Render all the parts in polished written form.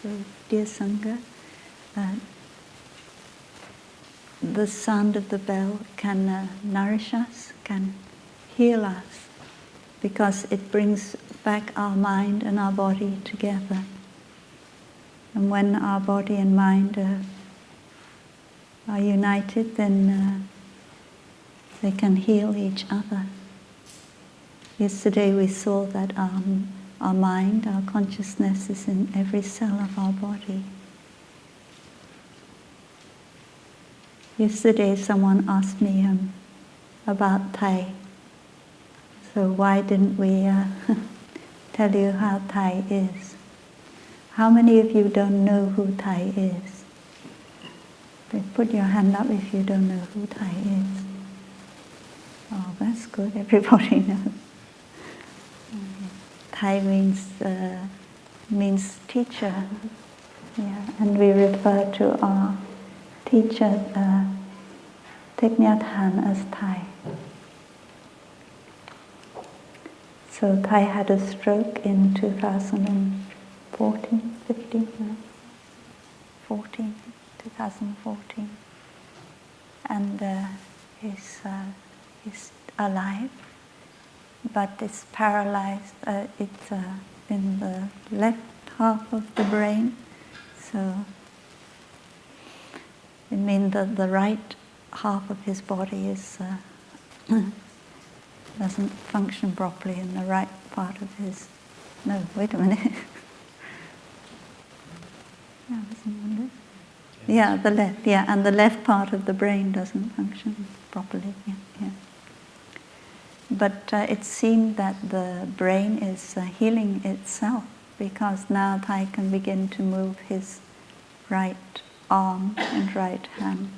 So, dear Sangha, the sound of the bell can nourish us, can heal us, because it brings back our mind and our body together. And when our body and mind are united, then they can heal each other. Yesterday we saw that our mind, our consciousness is in every cell of our body. Yesterday someone asked me about Thai. So why didn't we tell you how Thai is? How many of you don't know who Thai is? Put your hand up if you don't know who Thai is. Oh, that's good, everybody knows. Thai means teacher. Yeah, and we refer to our teacher, Thich Nhat Hanh, as Thai. So Thai had a stroke in 2014, 2014. And he's alive, but it's paralyzed. It's in the left half of the brain. So it means that the right half of his body is doesn't function properly, in the right part of his... No, wait a minute. Yeah, the left, yeah, and the left part of the brain doesn't function properly, yeah. But it seemed that the brain is healing itself, because now Thai can begin to move his right arm and right hand.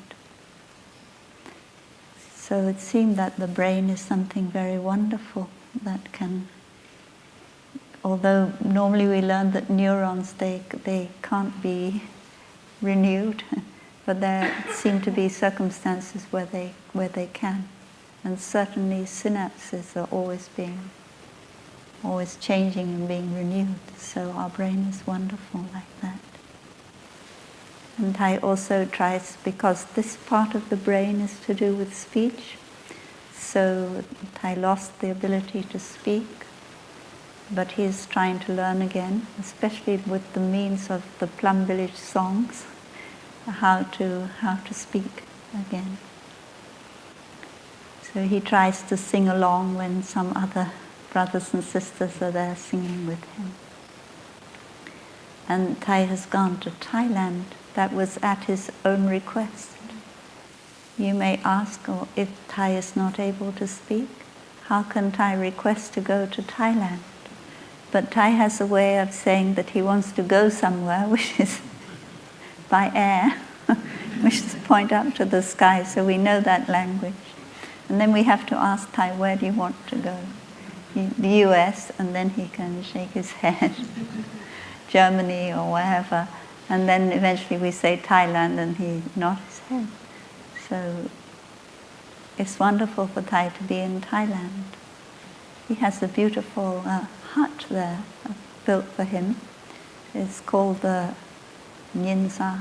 So it seemed that the brain is something very wonderful that can, although normally we learn that neurons, they can't be renewed, but there seem to be circumstances where they can. And certainly synapses are always changing and being renewed. So our brain is wonderful like that. And Thai also tries, because this part of the brain is to do with speech, so Thai lost the ability to speak, but he is trying to learn again, especially with the means of the Plum village songs, how to speak again. So he tries to sing along when some other brothers and sisters are there singing with him. And Thai has gone to Thailand. That was at his own request. You may ask, if Thai is not able to speak, how can Thai request to go to Thailand? But Thai has a way of saying that he wants to go somewhere, which is by air, which is point up to the sky, so we know that language. And then we have to ask Thai, where do you want to go? The US, and then he can shake his head. Germany or wherever. And then eventually we say Thailand, and he nods his head. So it's wonderful for Thai to be in Thailand. He has a beautiful hut there built for him. It's called the Nyinsa,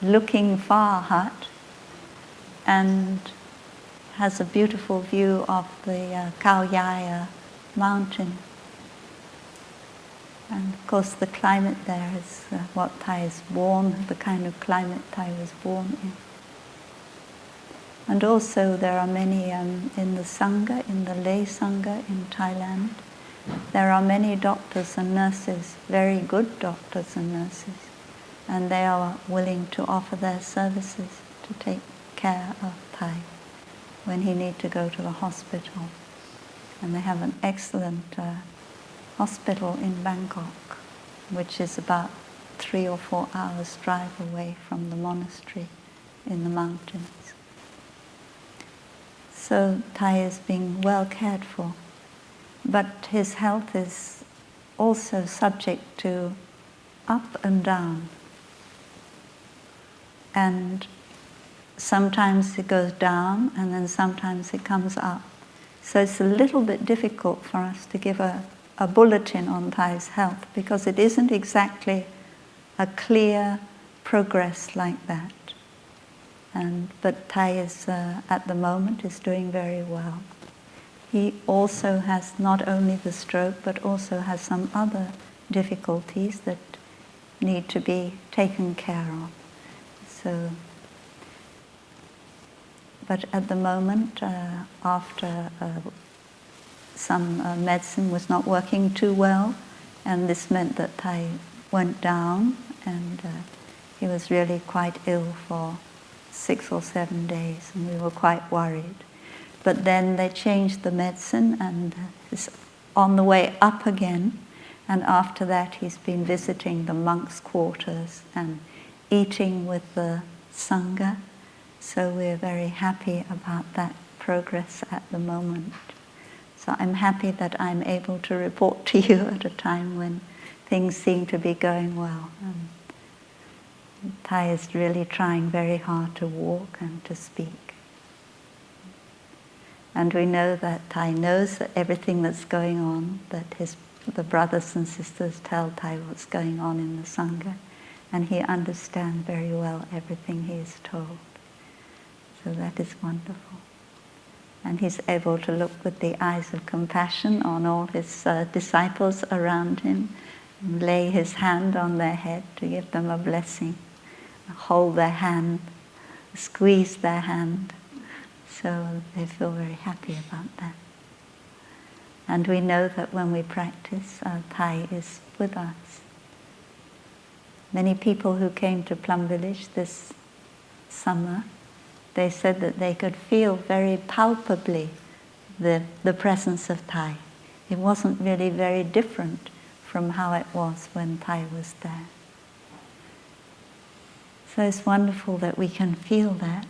Looking Far Hut, and has a beautiful view of the Khao Yai mountain. And of course the climate there is what Thai is born, the kind of climate Thai was born in. And also there are many in the Sangha, in the lay Sangha in Thailand, there are many doctors and nurses, very good doctors and nurses, and they are willing to offer their services to take care of Thai when he needs to go to the hospital. And they have an excellent hospital in Bangkok, which is about 3 or 4 hours drive away from the monastery in the mountains. So Thai is being well cared for, but his health is also subject to up and down. And sometimes it goes down, and then sometimes it comes up. So it's a little bit difficult for us to give a a bulletin on Thai's health, because it isn't exactly a clear progress like that. But Thai is, at the moment, is doing very well. He also has not only the stroke, but also has some other difficulties that need to be taken care of. So, but at the moment, after some medicine was not working too well, and this meant that Thai went down, and he was really quite ill for 6 or 7 days, and we were quite worried. But then they changed the medicine, and is on the way up again. And after that, he's been visiting the monks' quarters and eating with the Sangha. So we're very happy about that progress at the moment. So I'm happy that I'm able to report to you at a time when things seem to be going well. Thai is really trying very hard to walk and to speak. And we know that Thai knows that everything that's going on, that the brothers and sisters tell Thai what's going on in the Sangha, and he understands very well everything he is told. So that is wonderful. And he's able to look with the eyes of compassion on all his disciples around him, and lay his hand on their head to give them a blessing, hold their hand, squeeze their hand. So they feel very happy about that. And we know that when we practice, Thai is with us. Many people who came to Plum Village this summer, they said that they could feel very palpably the presence of Thai. It wasn't really very different from how it was when Thai was there. So it's wonderful that we can feel that.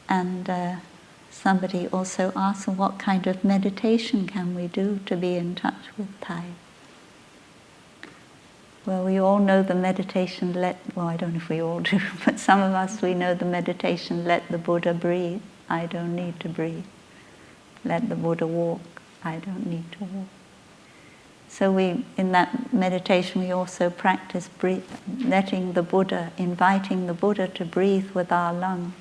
And somebody also asked, what kind of meditation can we do to be in touch with Thai? Well, we all know the meditation, well, I don't know if we all do, but some of us, we know the meditation, let the Buddha breathe, I don't need to breathe. Let the Buddha walk, I don't need to walk. So in that meditation, we also practice letting the Buddha, inviting the Buddha to breathe with our lungs,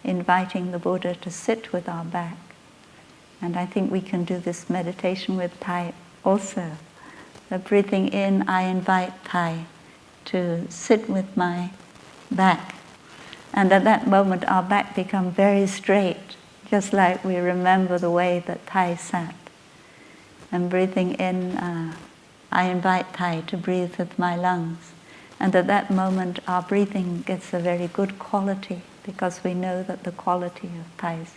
inviting the Buddha to sit with our back. And I think we can do this meditation with Thai also. So breathing in, I invite Thai to sit with my back. And at that moment, our back becomes very straight, just like we remember the way that Thai sat. And breathing in, I invite Thai to breathe with my lungs. And at that moment, our breathing gets a very good quality, because we know that the quality of Thai's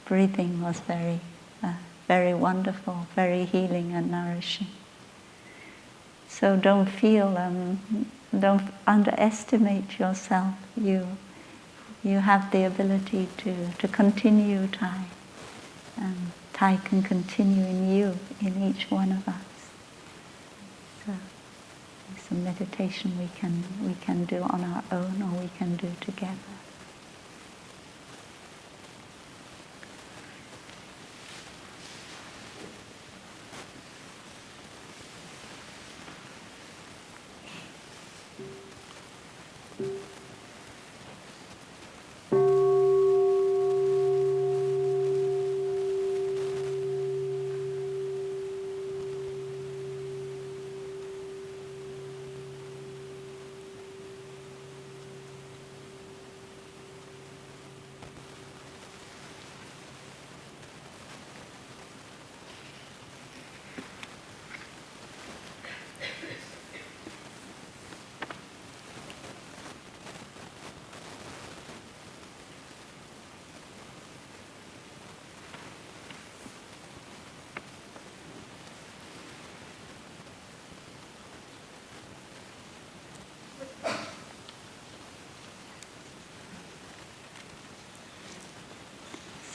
breathing was very, very wonderful, very healing and nourishing. So don't underestimate yourself. You have the ability to continue Thai, and Thai can continue in you, in each one of us. So it's a meditation we can do on our own, or we can do together.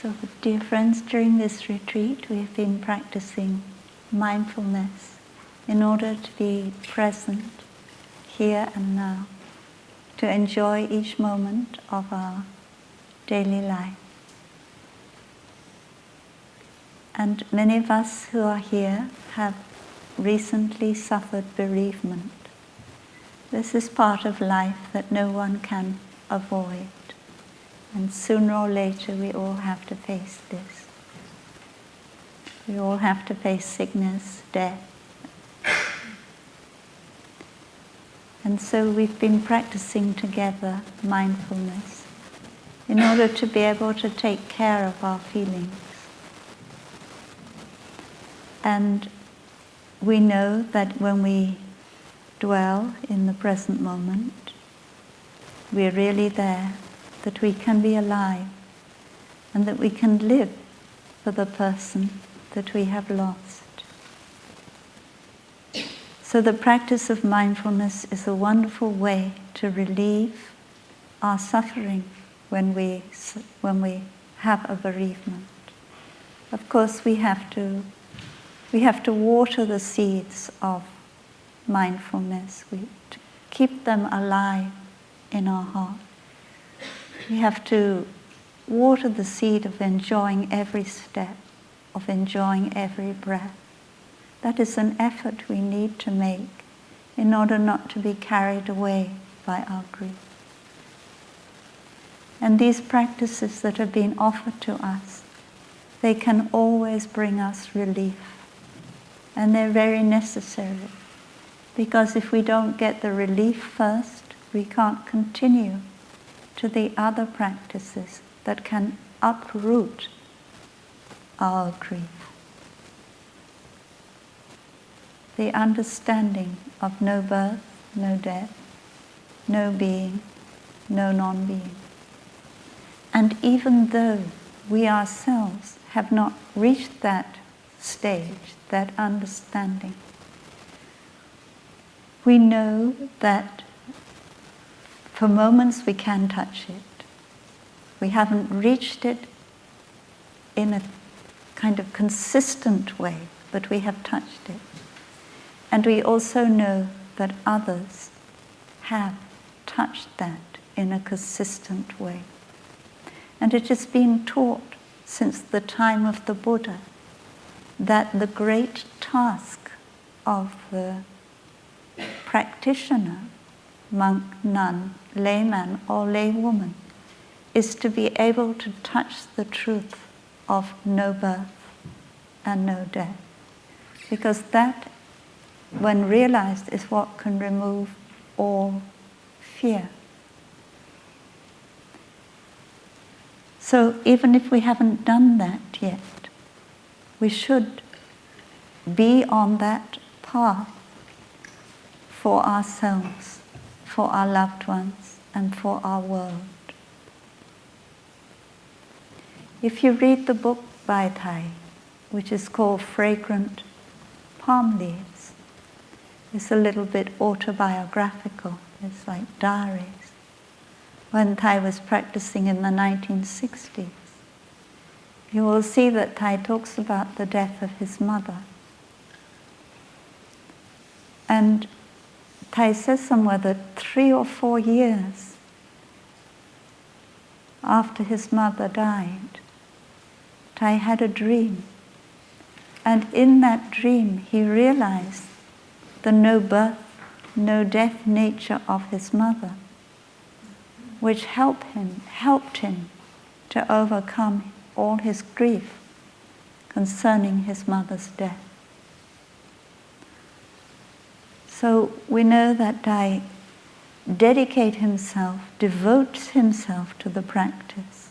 So, dear friends, during this retreat we have been practicing mindfulness in order to be present here and now, to enjoy each moment of our daily life. And many of us who are here have recently suffered bereavement. This is part of life that no one can avoid. And sooner or later we all have to face this. We all have to face sickness, death. And so we've been practicing together mindfulness in order to be able to take care of our feelings. And we know that when we dwell in the present moment, we're really there, that we can be alive, and that we can live for the person that we have lost. So the practice of mindfulness is a wonderful way to relieve our suffering when we have a bereavement. Of course, we have to water the seeds of mindfulness, to keep them alive in our heart. We have to water the seed of enjoying every step, of enjoying every breath. That is an effort we need to make in order not to be carried away by our grief. And these practices that have been offered to us, they can always bring us relief. And they're very necessary, because if we don't get the relief first, we can't continue to the other practices that can uproot our grief. The understanding of no birth, no death, no being, no non-being. And even though we ourselves have not reached that stage, that understanding, we know that for moments we can touch it. We haven't reached it in a kind of consistent way, but we have touched it. And we also know that others have touched that in a consistent way. And it has been taught since the time of the Buddha that the great task of the practitioner, monk, nun, layman, or laywoman, is to be able to touch the truth of no birth and no death. Because that, when realized, is what can remove all fear. So even if we haven't done that yet, we should be on that path for ourselves, for our loved ones, and for our world. If you read the book by Thai, which is called Fragrant Palm Leaves, it's a little bit autobiographical. It's like diaries. When Thai was practicing in the 1960s, you will see that Thai talks about the death of his mother. And Thai says somewhere that 3 or 4 years after his mother died, Thai had a dream. And in that dream, he realized the no birth, no death nature of his mother, which helped him to overcome all his grief concerning his mother's death. So we know that Thai devotes himself to the practice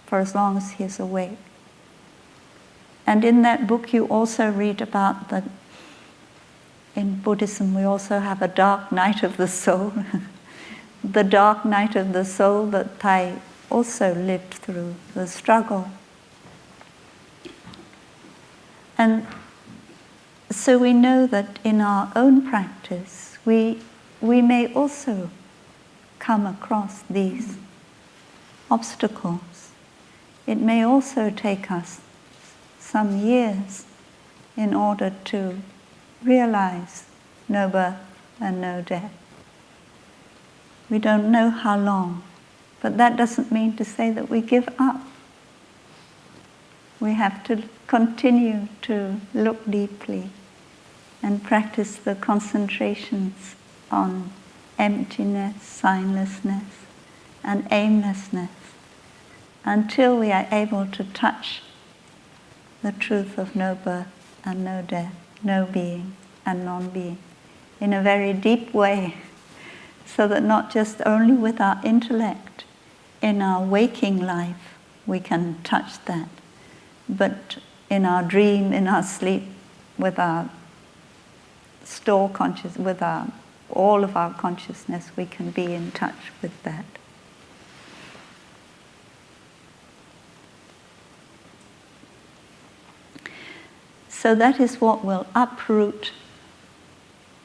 for as long as he is awake. And in that book you also read about in Buddhism we also have a dark night of the soul. The dark night of the soul that Thai also lived through, the struggle. And so we know that in our own practice, we may also come across these obstacles. It may also take us some years in order to realize no birth and no death. We don't know how long, but that doesn't mean to say that we give up. We have to continue to look deeply and practice the concentrations on emptiness, signlessness, and aimlessness until we are able to touch the truth of no birth and no death, no being and non-being in a very deep way, so that not just only with our intellect in our waking life we can touch that, but in our dream, in our sleep, with our with all of our consciousness, we can be in touch with that. So that is what will uproot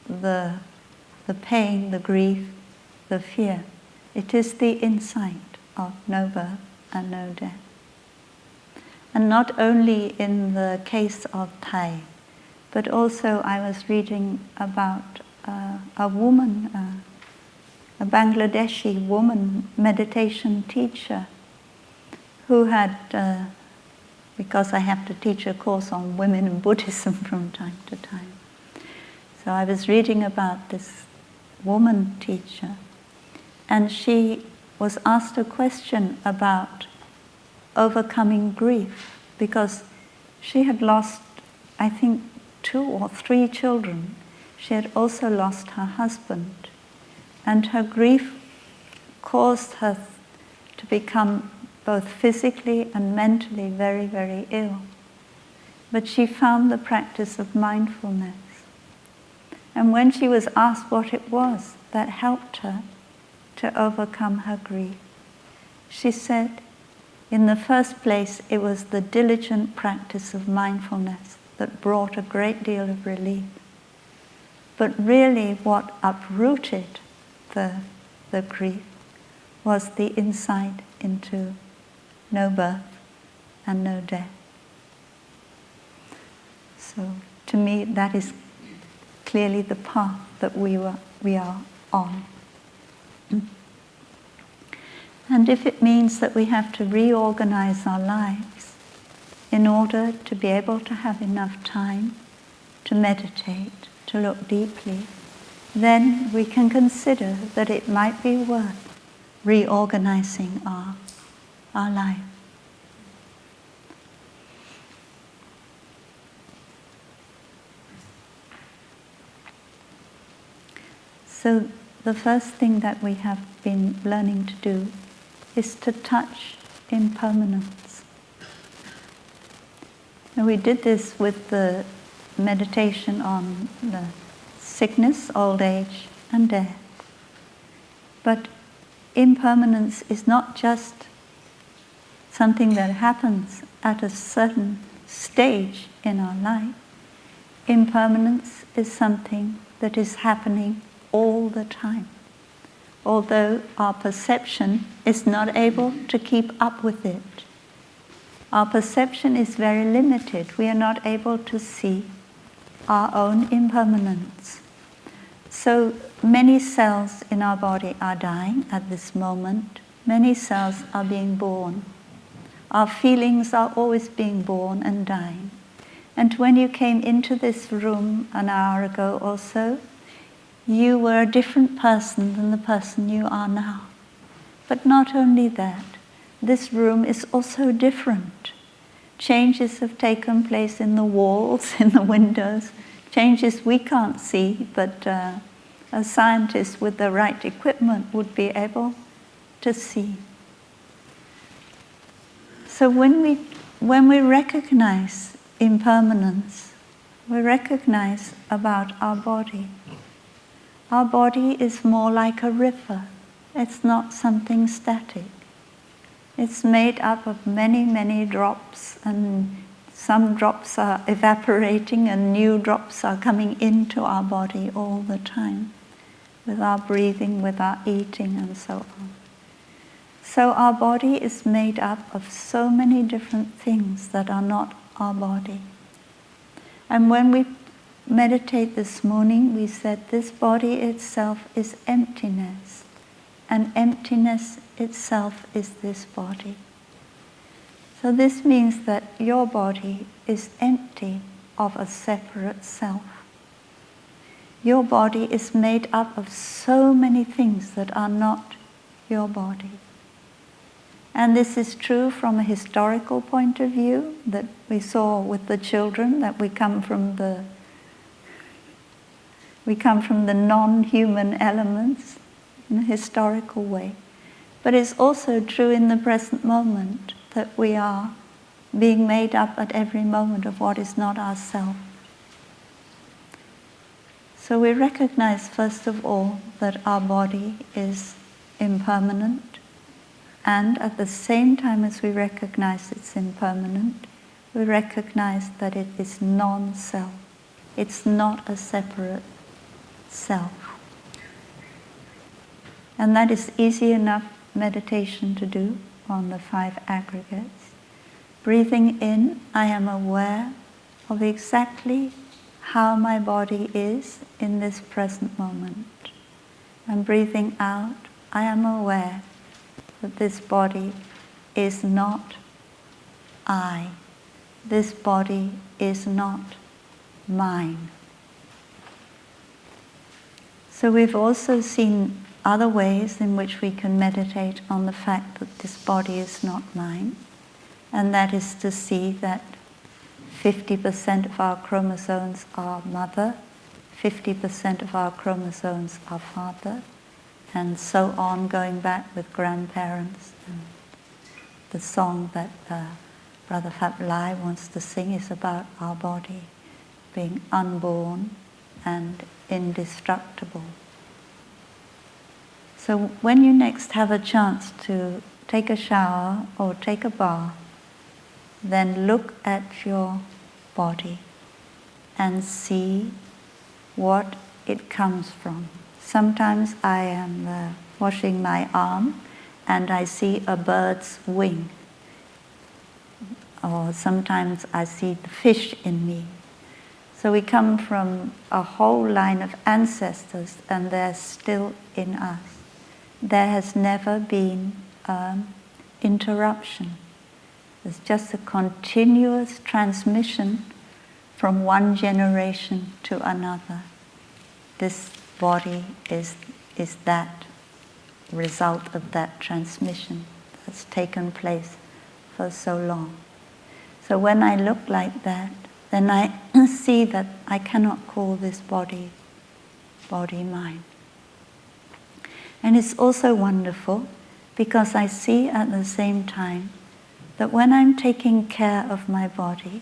the pain, the grief, the fear. It is the insight of no birth and no death. And not only in the case of Thai, but also I was reading about a woman, a Bangladeshi woman meditation teacher who had, because I have to teach a course on women in Buddhism from time to time. So I was reading about this woman teacher, and she was asked a question about overcoming grief, because she had lost, I think, 2 or 3 children. She had also lost her husband, and her grief caused her to become both physically and mentally very, very ill. But she found the practice of mindfulness. And when she was asked what it was that helped her to overcome her grief, she said, in the first place, it was the diligent practice of mindfulness that brought a great deal of relief. But really what uprooted the grief was the insight into no birth and no death. So to me, that is clearly the path that we are on. And if it means that we have to reorganize our lives in order to be able to have enough time to meditate, to look deeply, then we can consider that it might be worth reorganizing our life. So the first thing that we have been learning to do is to touch impermanence. And we did this with the meditation on the sickness, old age, and death. But impermanence is not just something that happens at a certain stage in our life. Impermanence is something that is happening all the time, although our perception is not able to keep up with it. Our perception is very limited. We are not able to see our own impermanence. So many cells in our body are dying at this moment. Many cells are being born. Our feelings are always being born and dying. And when you came into this room an hour ago or so, you were a different person than the person you are now. But not only that, this room is also different. Changes have taken place in the walls, in the windows, changes we can't see, but a scientist with the right equipment would be able to see. So when we recognize impermanence, we recognize about our body. Our body is more like a river. It's not something static. It's made up of many, many drops, and some drops are evaporating and new drops are coming into our body all the time, with our breathing, with our eating, and so on. So our body is made up of so many different things that are not our body. And when we meditate this morning, we said this body itself is emptiness, and emptiness itself is this body. So this means that your body is empty of a separate self. your body is made up of so many things that are not your body. And this is true from a historical point of view, that we saw with the children, that we come from the non-human elements in a historical way. But it's also true in the present moment that we are being made up at every moment of what is not ourself. So we recognize, first of all, that our body is impermanent, and at the same time as we recognize it's impermanent, we recognize that it is non-self. It's not a separate self. And that is easy enough meditation to do on the 5 aggregates. Breathing in, I am aware of exactly how my body is in this present moment. And breathing out, I am aware that this body is not I. This body is not mine. So we've also seen other ways in which we can meditate on the fact that this body is not mine, and that is to see that 50% of our chromosomes are mother, 50% of our chromosomes are father, and so on, going back with grandparents. And the song that Brother Phap Lai wants to sing is about our body being unborn and indestructible. So when you next have a chance to take a shower or take a bath, then look at your body and see what it comes from. Sometimes I am washing my arm and I see a bird's wing. Or sometimes I see the fish in me. So we come from a whole line of ancestors and they're still in us. There has never been interruption. It's just a continuous transmission from one generation to another. This body is that result of that transmission that's taken place for so long. So when I look like that, then I see that I cannot call this body mine. And it's also wonderful because I see at the same time that when I'm taking care of my body,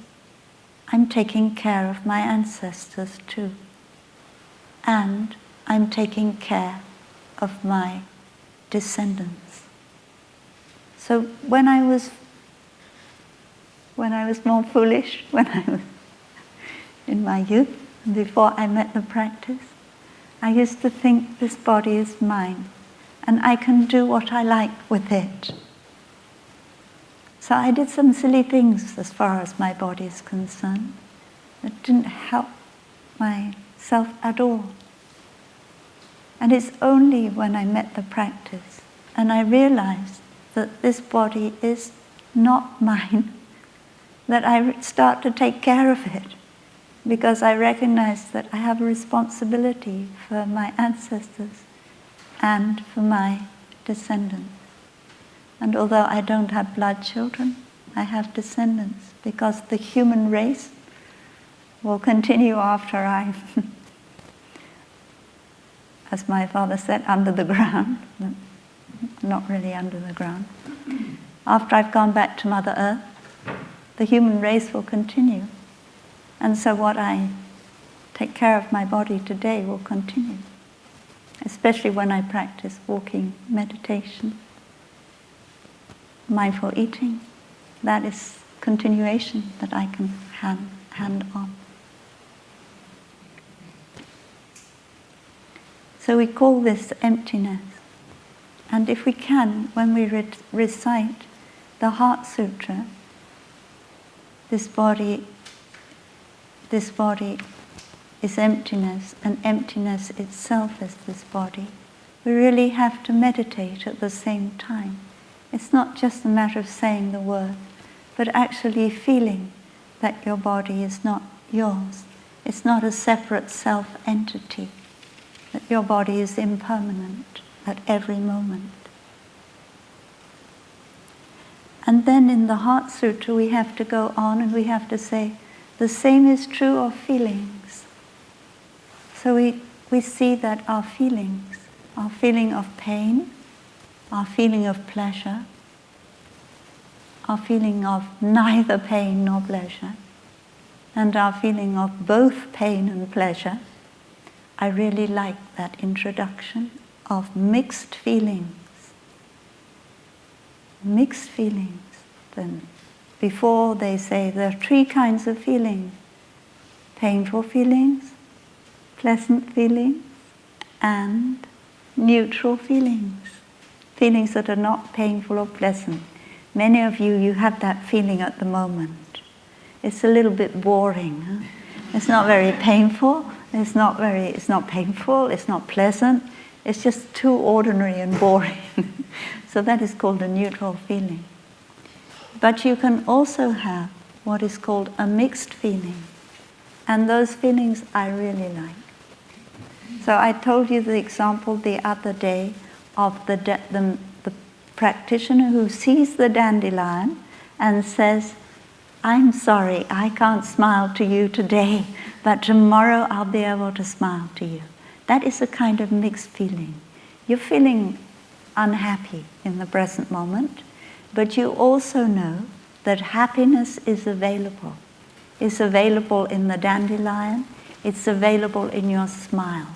I'm taking care of my ancestors too. And I'm taking care of my descendants. So when I was more foolish, when I was in my youth, before I met the practice, I used to think this body is mine and I can do what I like with it. So I did some silly things as far as my body is concerned that didn't help myself at all. And it's only when I met the practice and I realized that this body is not mine that I start to take care of it, because I recognize that I have a responsibility for my ancestors and for my descendants. And although I don't have blood children, I have descendants, because the human race will continue after I, as my father said, under the ground, but not really under the ground. After I've gone back to Mother Earth, the human race will continue. And so what I take care of my body today will continue, especially when I practice walking meditation. Mindful eating, that is continuation that I can hand on. So we call this emptiness. And if we can, when we recite the Heart Sutra, this body is emptiness, and emptiness itself is this body. We really have to meditate at the same time. It's not just a matter of saying the word, but actually feeling that your body is not yours. It's not a separate self-entity, that your body is impermanent at every moment. And then in the Heart Sutra we have to go on and we have to say, the same is true of feelings. So we see that our feelings, our feeling of pain, our feeling of pleasure, our feeling of neither pain nor pleasure, and our feeling of both pain and pleasure. I really like that introduction of mixed feelings. Mixed feelings. Then before they say there are 3 kinds of feelings: painful feelings, pleasant feelings, and neutral feelings. Feelings that are not painful or pleasant. Many of you have that feeling at the moment. It's a little bit boring. Huh? It's not very painful. It's not painful. It's not pleasant. It's just too ordinary and boring. So that is called a neutral feeling. But you can also have what is called a mixed feeling. And those feelings I really like. So I told you the example the other day of the practitioner who sees the dandelion and says, I'm sorry, I can't smile to you today, but tomorrow I'll be able to smile to you. That is a kind of mixed feeling. You're feeling unhappy in the present moment, but you also know that happiness is available. It's available in the dandelion, it's available in your smile.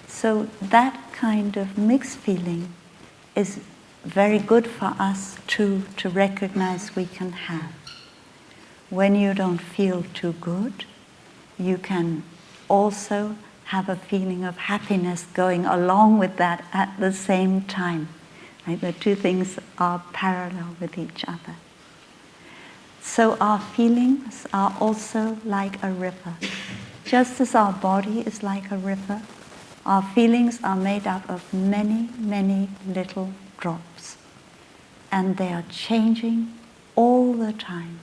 So that kind of mixed feeling is very good for us to recognize we can have. When you don't feel too good, you can also have a feeling of happiness going along with that at the same time. Right? The 2 things are parallel with each other. So our feelings are also like a river. Just as our body is like a river, our feelings are made up of many, many little drops. And they are changing all the time.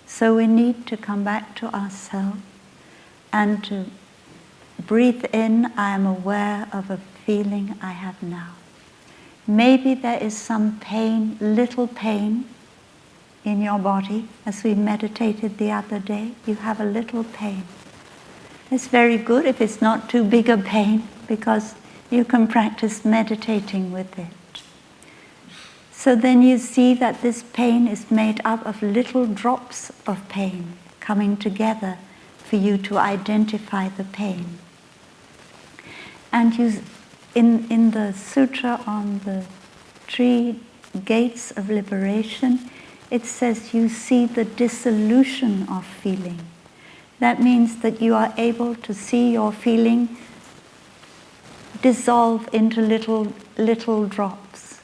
So we need to come back to ourselves and to breathe in, I am aware of a feeling I have now. Maybe there is some pain, little pain in your body. As we meditated the other day, you have a little pain. It's very good if it's not too big a pain, because you can practice meditating with it. So then you see that this pain is made up of little drops of pain coming together for you to identify the pain. And in the sutra on the 3 gates of liberation, it says you see the dissolution of feeling. That means that you are able to see your feeling dissolve into little drops.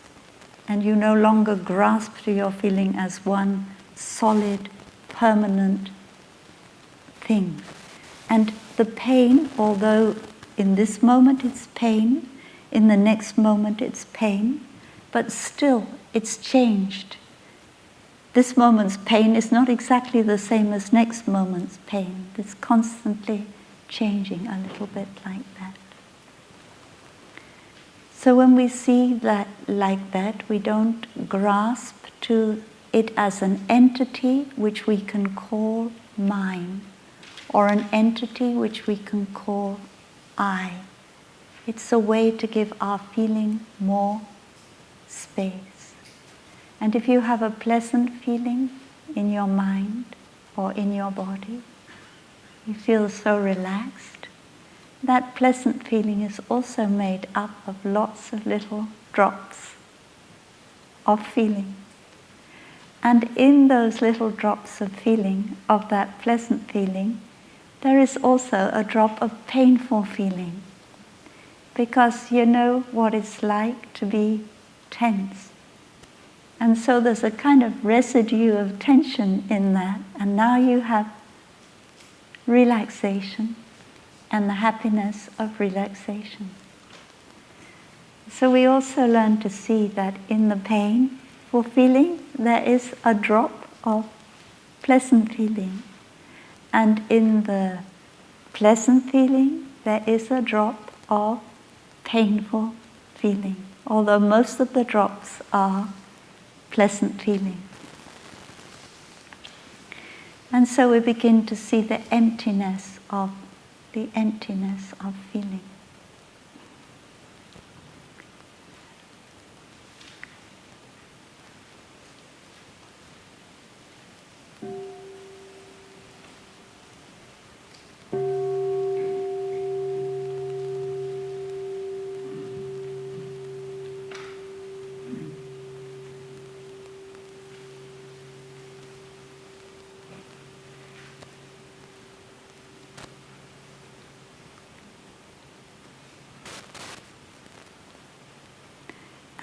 And you no longer grasp to your feeling as one solid, permanent thing. And the pain, although in this moment it's pain, in the next moment it's pain, but still it's changed. This moment's pain is not exactly the same as next moment's pain. It's constantly changing a little bit like that. So when we see that like that, we don't grasp to it as an entity which we can call mine, or an entity which we can call I. It's a way to give our feeling more space. And if you have a pleasant feeling in your mind or in your body, you feel so relaxed, that pleasant feeling is also made up of lots of little drops of feeling. And in those little drops of feeling, of that pleasant feeling, there is also a drop of painful feeling. Because you know what it's like to be tense. And so there's a kind of residue of tension in that. And now you have relaxation and the happiness of relaxation. So we also learn to see that in the painful feeling, there is a drop of pleasant feeling. And in the pleasant feeling, there is a drop of painful feeling, although most of the drops are pleasant feeling. And so we begin to see the emptiness of feeling.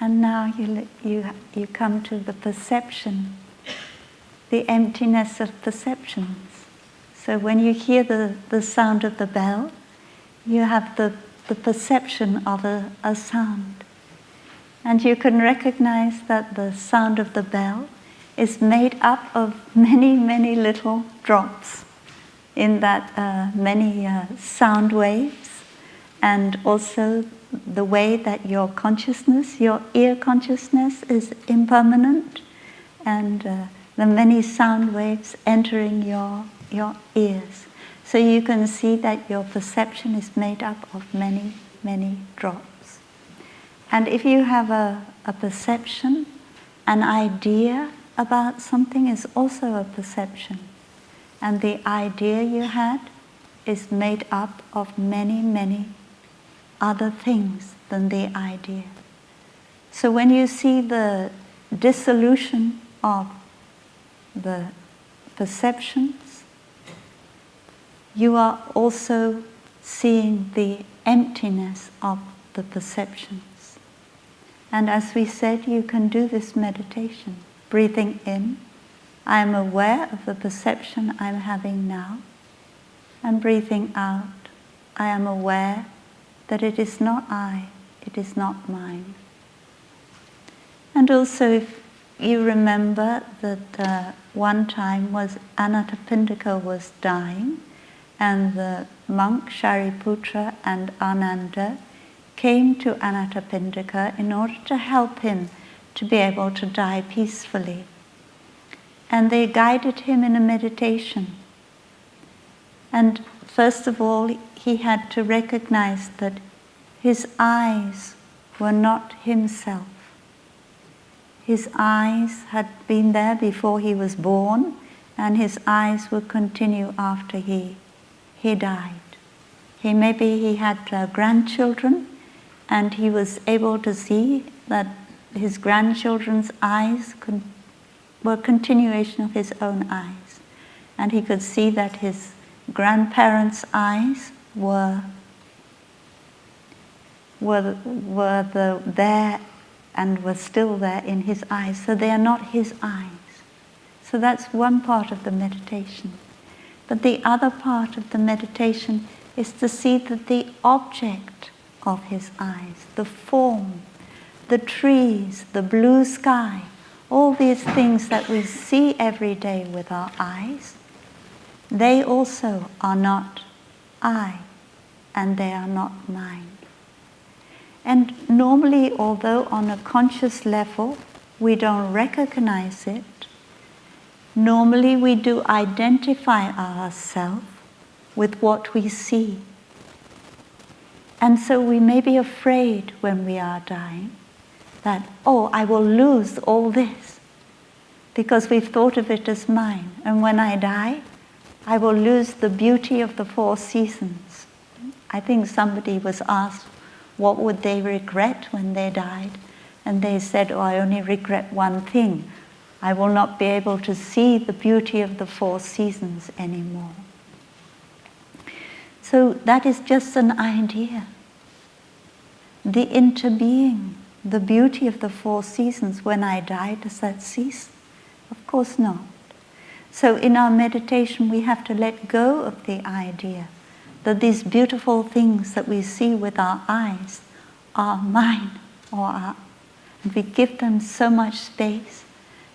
And now you come to the perception, the emptiness of perceptions. So when you hear the sound of the bell, you have the perception of a sound. And you can recognize that the sound of the bell is made up of many, many little drops in that many sound waves, and also the way that your consciousness, your ear consciousness, is impermanent, and the many sound waves entering your ears. So you can see that your perception is made up of many, many drops. And if you have a perception, an idea about something is also a perception. And the idea you had is made up of many, many other things than the idea. So when you see the dissolution of the perceptions, you are also seeing the emptiness of the perceptions. And as we said, you can do this meditation. Breathing in, I am aware of the perception I'm having now. And breathing out, I am aware that it is not I, it is not mine. And also, if you remember that one time Anathapindika was dying, and the monk Shariputra and Ananda came to Anathapindika in order to help him to be able to die peacefully. And they guided him in a meditation. And first of all, he had to recognize that his eyes were not himself. His eyes had been there before he was born, and his eyes would continue after he died. Maybe he had grandchildren, and he was able to see that his grandchildren's eyes were a continuation of his own eyes. And he could see that his grandparents' eyes were there and were still there in his eyes. So they are not his eyes. So that's one part of the meditation. But the other part of the meditation is to see that the object of his eyes, the form, the trees, the blue sky, all these things that we see every day with our eyes, they also are not I, and they are not mine. And normally, although on a conscious level we don't recognize it, normally we do identify ourselves with what we see. And so we may be afraid when we are dying that, oh, I will lose all this because we've thought of it as mine. And when I die, I will lose the beauty of the 4 seasons. I think somebody was asked what would they regret when they died. And they said, oh, I only regret one thing. I will not be able to see the beauty of the 4 seasons anymore. So that is just an idea. The interbeing, the beauty of the 4 seasons, when I die, does that cease? Of course not. So in our meditation, we have to let go of the idea that these beautiful things that we see with our eyes are mine, and we give them so much space.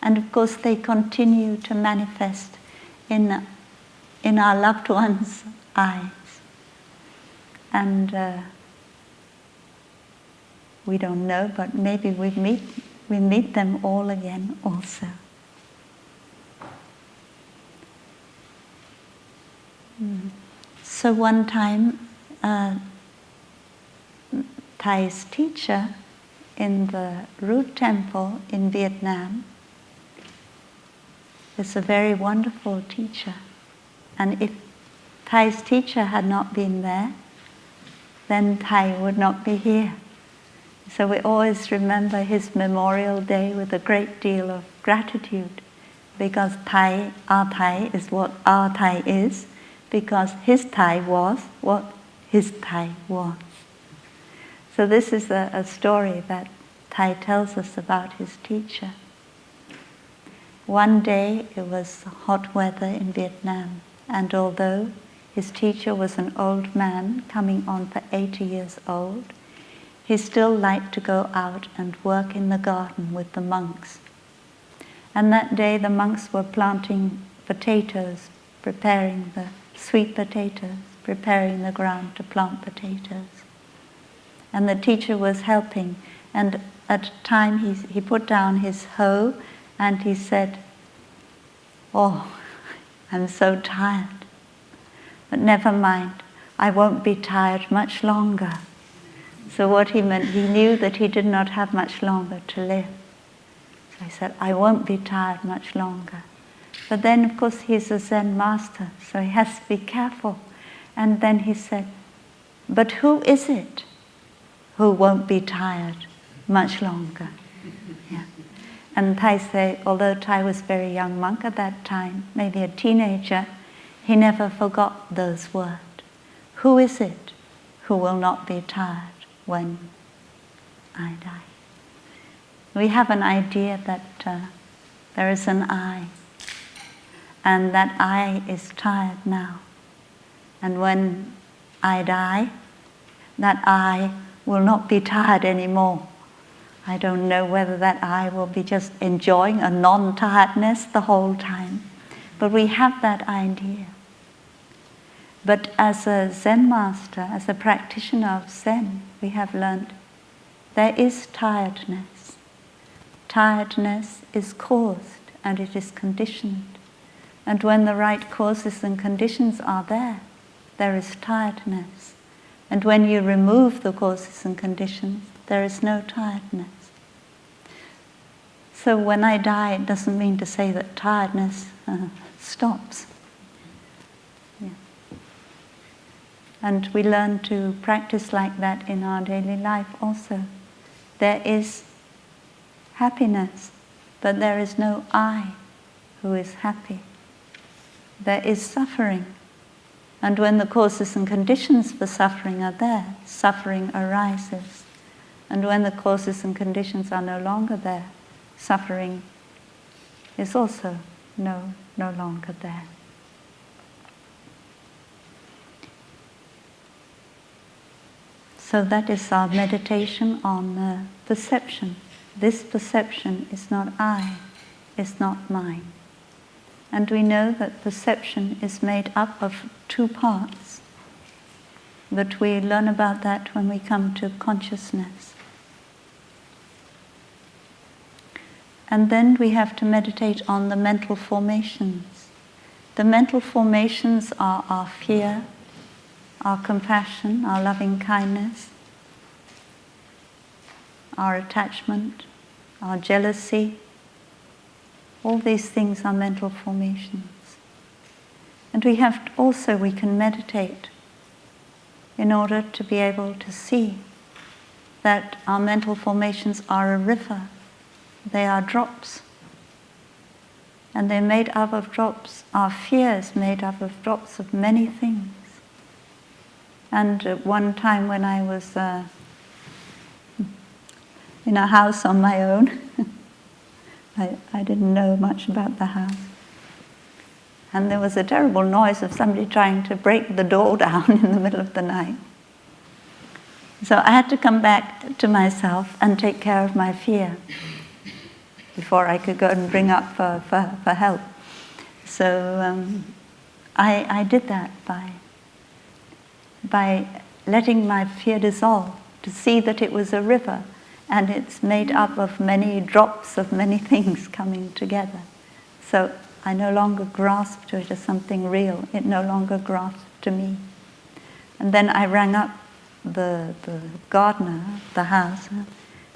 And of course, they continue to manifest in our loved ones' eyes. And we don't know, but maybe we meet them all again also. So one time, Thay's teacher in the Root Temple in Vietnam is a very wonderful teacher. And if Thay's teacher had not been there, then Thay would not be here. So we always remember his memorial day with a great deal of gratitude, because Thay, our Thay, is what our Thay is, because his Thay was what his Thay was. So this is a story that Thay tells us about his teacher. One day it was hot weather in Vietnam, and although his teacher was an old man coming on for 80 years old, he still liked to go out and work in the garden with the monks. And that day the monks were planting potatoes, preparing the sweet potatoes, preparing the ground to plant potatoes. And the teacher was helping, and at a time he put down his hoe and he said, "Oh, I'm so tired. But never mind, I won't be tired much longer." So what he meant, he knew that he did not have much longer to live. So he said, "I won't be tired much longer." But then, of course, he's a Zen master, so he has to be careful. And then he said, "But who is it who won't be tired much longer?" Yeah. And Thay said, although Thay was a very young monk at that time, maybe a teenager, he never forgot those words. Who is it who will not be tired when I die? We have an idea that there is an I, and that I is tired now. And when I die, that I will not be tired anymore. I don't know whether that I will be just enjoying a non-tiredness the whole time, but we have that idea. But as a Zen master, as a practitioner of Zen, we have learned there is tiredness. Tiredness is caused and it is conditioned. And when the right causes and conditions are there, there is tiredness. And when you remove the causes and conditions, there is no tiredness. So when I die, it doesn't mean to say that tiredness stops. Yeah. And we learn to practice like that in our daily life also. There is happiness, but there is no I who is happy. There is suffering. And when the causes and conditions for suffering are there, suffering arises. And when the causes and conditions are no longer there, suffering is also no longer there. So that is our meditation on perception. This perception is not I, is not mine. And we know that perception is made up of two parts. But we learn about that when we come to consciousness. And then we have to meditate on the mental formations. The mental formations are our fear, our compassion, our loving kindness, our attachment, our jealousy. All these things are mental formations. And we can meditate in order to be able to see that our mental formations are a river. They are drops. And they're made up of drops. Our fear is made up of drops of many things. And one time when I was in a house on my own, I didn't know much about the house. And there was a terrible noise of somebody trying to break the door down in the middle of the night. So I had to come back to myself and take care of my fear before I could go and bring up for help. So I did that by letting my fear dissolve, to see that it was a river and it's made up of many drops of many things coming together. So I no longer grasp to it as something real. It no longer grasps to me. And then I rang up the gardener of the house.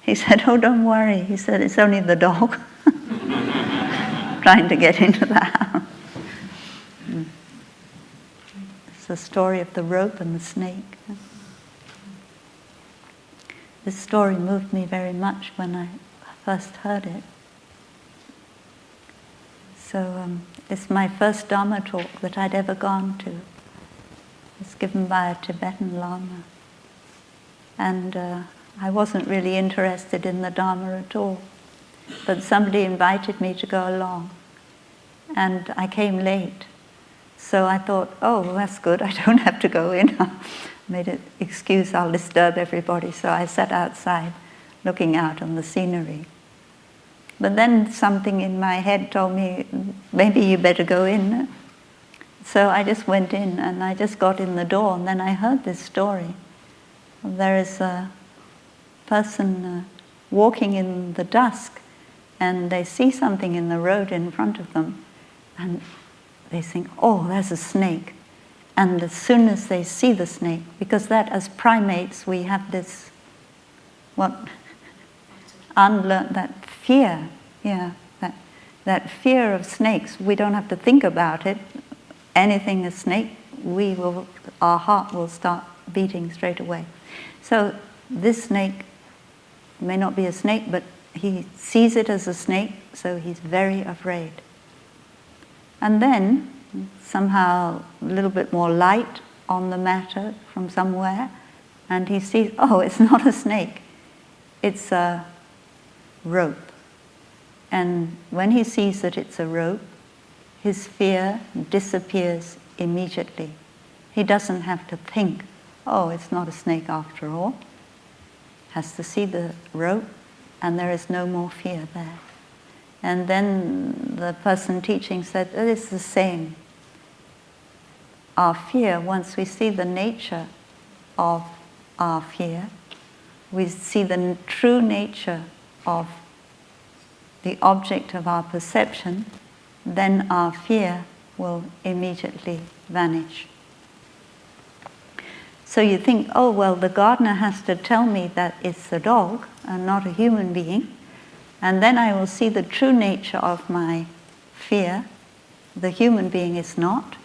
He said, "Oh, don't worry." He said, "It's only the dog trying to get into the house." It's the story of the rope and the snake. This story moved me very much when I first heard it. So it's my first Dharma talk that I'd ever gone to. It's given by a Tibetan Lama. And I wasn't really interested in the Dharma at all. But somebody invited me to go along. And I came late. So I thought, oh, well, that's good, I don't have to go in. I made an excuse, I'll disturb everybody. So I sat outside looking out on the scenery. But then something in my head told me, maybe you better go in. So I just went in and I just got in the door, and then I heard this story. There is a person walking in the dusk, and they see something in the road in front of them, and they think, oh, there's a snake. And as soon as they see the snake, because that as primates we have this, unlearned, that fear, that fear of snakes. We don't have to think about it. Anything a snake, our heart will start beating straight away. So this snake may not be a snake, but he sees it as a snake, so he's very afraid. And then, somehow, a little bit more light on the matter from somewhere, and he sees, oh, it's not a snake, it's a rope. And when he sees that it's a rope, his fear disappears immediately. He doesn't have to think, oh, it's not a snake after all. Has to see the rope, and there is no more fear there. And then the person teaching said, oh, it's the same. Our fear, once we see the nature of our fear, we see the true nature of the object of our perception, then our fear will immediately vanish. So you think, oh, well, the gardener has to tell me that it's a dog and not a human being, and then I will see the true nature of my fear. The human being is not,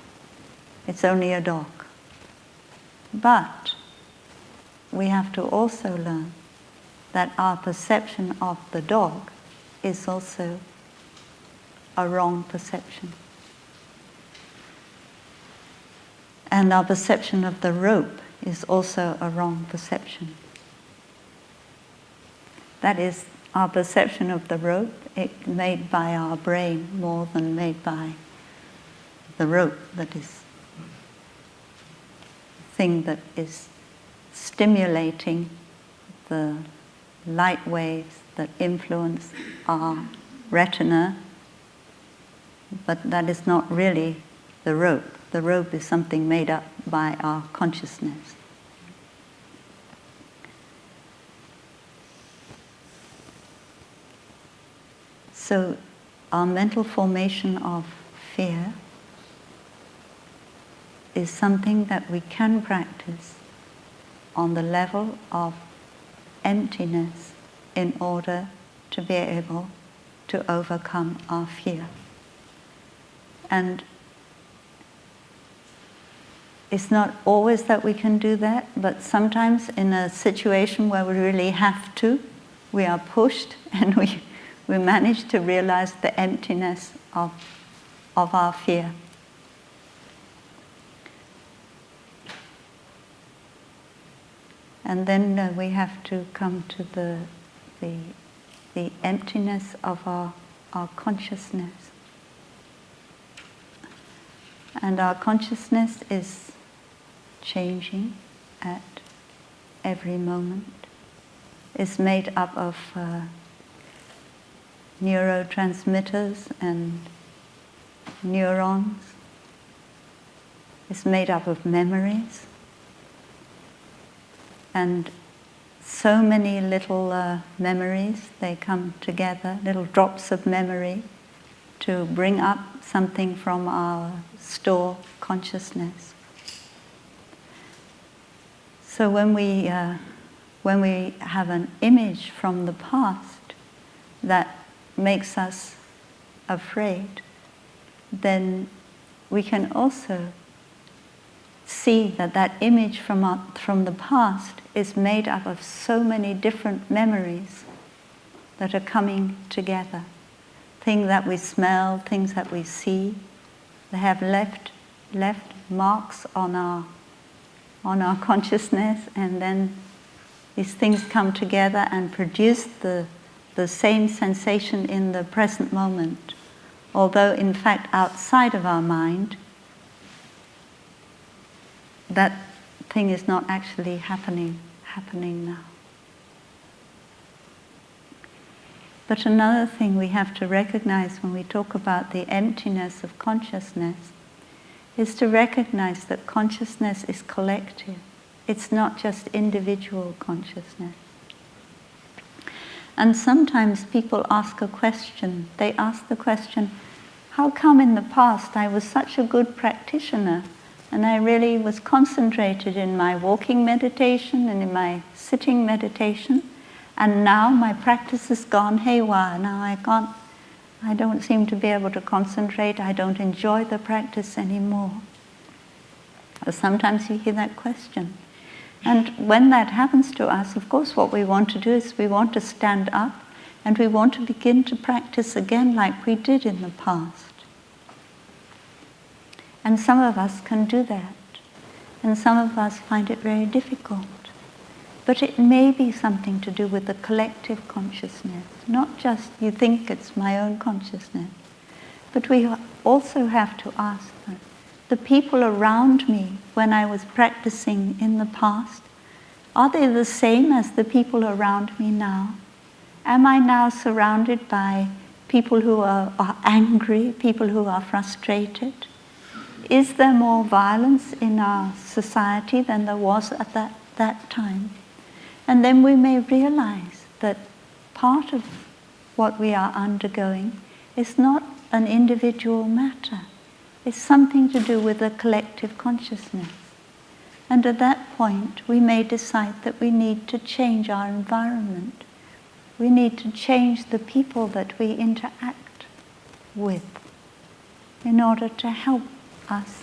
it's only a dog. But we have to also learn that our perception of the dog is also a wrong perception. And our perception of the rope is also a wrong perception. That is, our perception of the rope, it's made by our brain more than made by the rope, that is the thing that is stimulating the light waves that influence our retina, but that is not really the rope. The rope is something made up by our consciousness. So our mental formation of fear is something that we can practice on the level of emptiness in order to be able to overcome our fear. And it's not always that we can do that, but sometimes in a situation where we really have to, we are pushed and we manage to realize the emptiness of our fear. And then we have to come to the emptiness of our consciousness. And our consciousness is changing at every moment. It's made up of neurotransmitters and neurons. It's made up of memories. And so many little memories, they come together, little drops of memory to bring up something from our store consciousness. So when we have an image from the past that makes us afraid, then we can also see that that image from the past is made up of so many different memories that are coming together. Things that we smell, things that we see, they have left marks on our consciousness, and then these things come together and produce the same sensation in the present moment, although in fact outside of our mind that thing is not actually happening now. But another thing we have to recognize when we talk about the emptiness of consciousness is to recognize that consciousness is collective. It's not just individual consciousness. And sometimes people ask a question. They ask the question, how come in the past I was such a good practitioner and I really was concentrated in my walking meditation and in my sitting meditation, and now my practice has gone haywire. Now I don't seem to be able to concentrate. I don't enjoy the practice anymore. Or sometimes you hear that question. And when that happens to us, of course what we want to do is we want to stand up and we want to begin to practice again like we did in the past. And some of us can do that. And some of us find it very difficult. But it may be something to do with the collective consciousness, not just you think it's my own consciousness. But we also have to ask that the people around me when I was practicing in the past, are they the same as the people around me now? Am I now surrounded by people who are angry, people who are frustrated? Is there more violence in our society than there was at that time? And then we may realize that part of what we are undergoing is not an individual matter. It's something to do with a collective consciousness. And at that point, we may decide that we need to change our environment. We need to change the people that we interact with in order to help us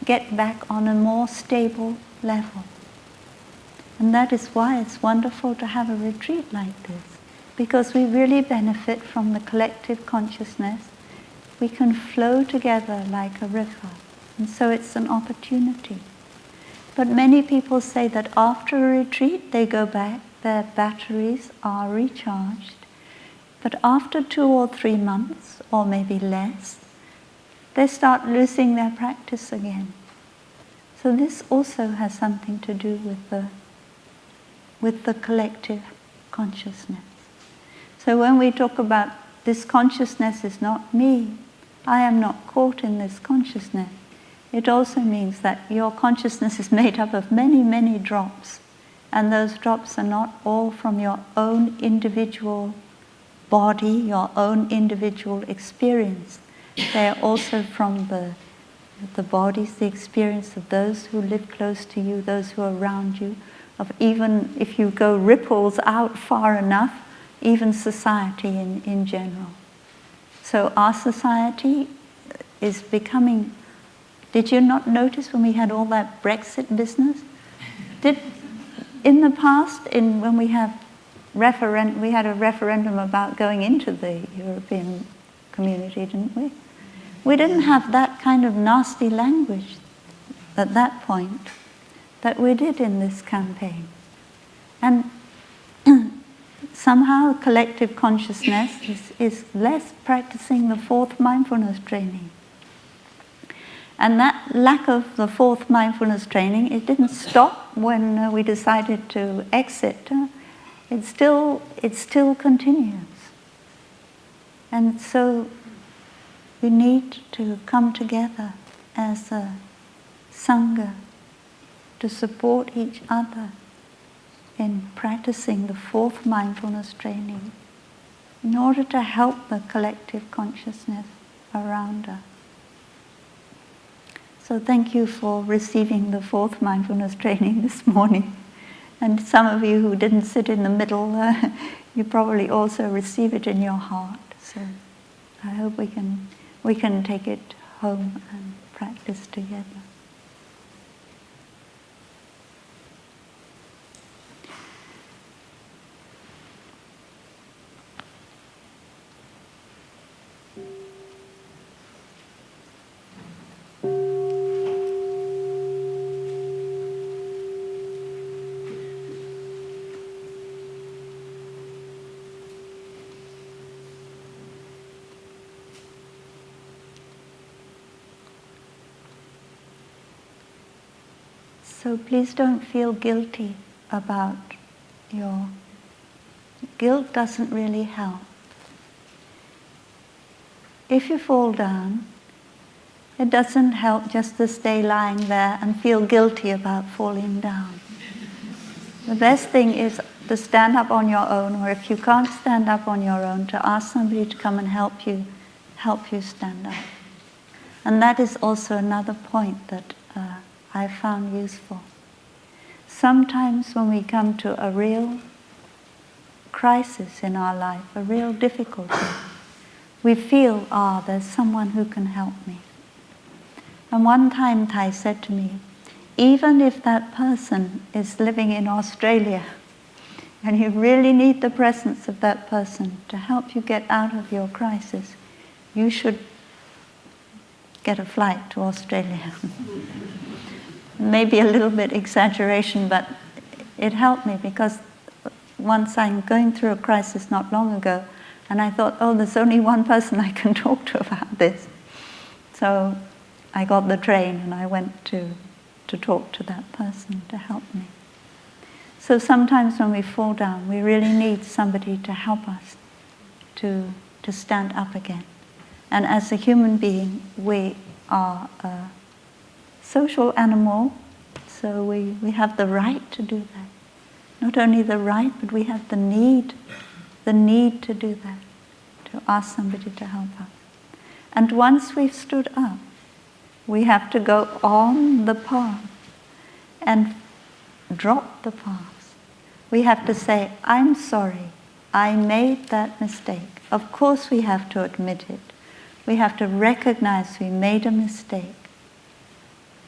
get back on a more stable level. And that is why it's wonderful to have a retreat like this, because we really benefit from the collective consciousness. We can flow together like a river, and so it's an opportunity. But many people say that after a retreat they go back, their batteries are recharged. But after 2 or 3 months, or maybe less, they start losing their practice again. So this also has something to do with the collective consciousness. So when we talk about this consciousness is not me, I am not caught in this consciousness, it also means that your consciousness is made up of many, many drops, and those drops are not all from your own individual body, your own individual experience. They are also from the bodies, the experience of those who live close to you, those who are around you, of even if you go ripples out far enough, even society in general. So our society is becoming... Did you not notice when we had all that Brexit business? In the past, when we had a referendum about going into the European community, didn't we? We didn't have that kind of nasty language at that point that we did in this campaign. And somehow collective consciousness is less practicing the 4th mindfulness training. And that lack of the 4th mindfulness training, it didn't stop when we decided to exit. It still continues. And so we need to come together as a sangha to support each other in practicing the fourth mindfulness training in order to help the collective consciousness around us. So thank you for receiving the fourth mindfulness training this morning. And some of you who didn't sit in the middle, you probably also receive it in your heart. So I hope we can take it home and practice together. So please don't feel guilty about your... Guilt doesn't really help. If you fall down, it doesn't help just to stay lying there and feel guilty about falling down. The best thing is to stand up on your own, or if you can't stand up on your own, to ask somebody to come and help you stand up. And that is also another point that I found useful. Sometimes when we come to a real crisis in our life, a real difficulty, we feel, there's someone who can help me. And one time Thai said to me, even if that person is living in Australia and you really need the presence of that person to help you get out of your crisis, you should get a flight to Australia. Maybe a little bit exaggeration, but it helped me because once I'm going through a crisis not long ago, and I thought, there's only one person I can talk to about this. So I got the train and I went to talk to that person to help me. So sometimes when we fall down, we really need somebody to help us to stand up again. And as a human being, we are a social animal, so we have the right to do that. Not only the right, but we have the need to do that, to ask somebody to help us. And once we've stood up, we have to go on the path and drop the past. We have to say, I'm sorry, I made that mistake. Of course we have to admit it. We have to recognize we made a mistake.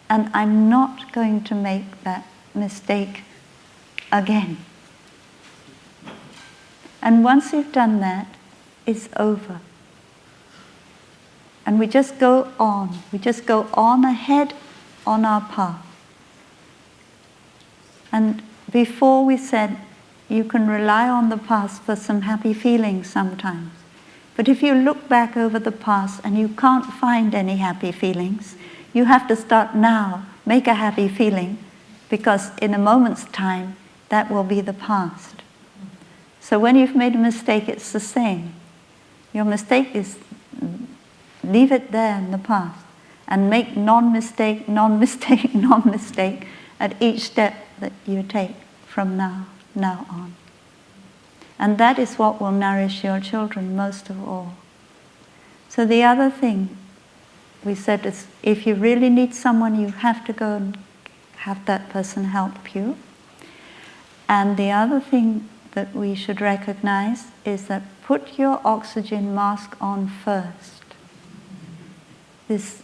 And I'm not going to make that mistake again. And once we've done that, it's over. And we just go on. We just go on ahead on our path. And before we said, you can rely on the past for some happy feelings sometimes. But if you look back over the past and you can't find any happy feelings, you have to start now, make a happy feeling, because in a moment's time, that will be the past. So when you've made a mistake, it's the same. Your mistake is, leave it there in the past, and make non-mistake, non-mistake, non-mistake at each step that you take from now on. And that is what will nourish your children most of all. So the other thing we said is, if you really need someone, you have to go and have that person help you. And the other thing that we should recognize is that put your oxygen mask on first. This is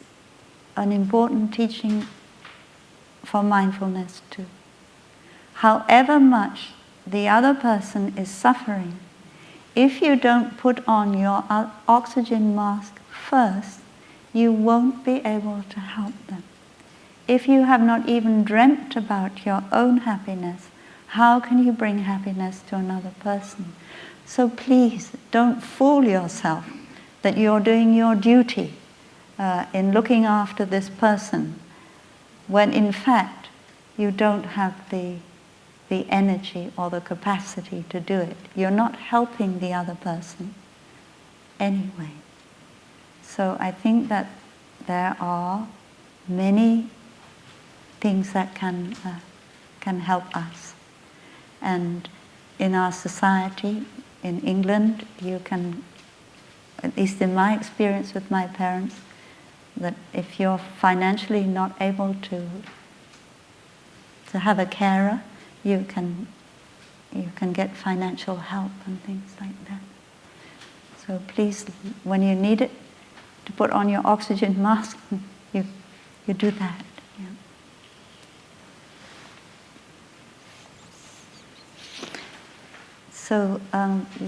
an important teaching for mindfulness too. However much the other person is suffering, if you don't put on your oxygen mask first, you won't be able to help them. If you have not even dreamt about your own happiness, how can you bring happiness to another person? So please, don't fool yourself that you're doing your duty in looking after this person, when in fact you don't have the energy or the capacity to do it. You're not helping the other person anyway. So I think that there are many things that can help us. And in our society, in England, you can, at least in my experience with my parents, that if you're financially not able to have a carer, you can get financial help and things like that. So please, when you need it to put on your oxygen mask, you do that. Yeah. So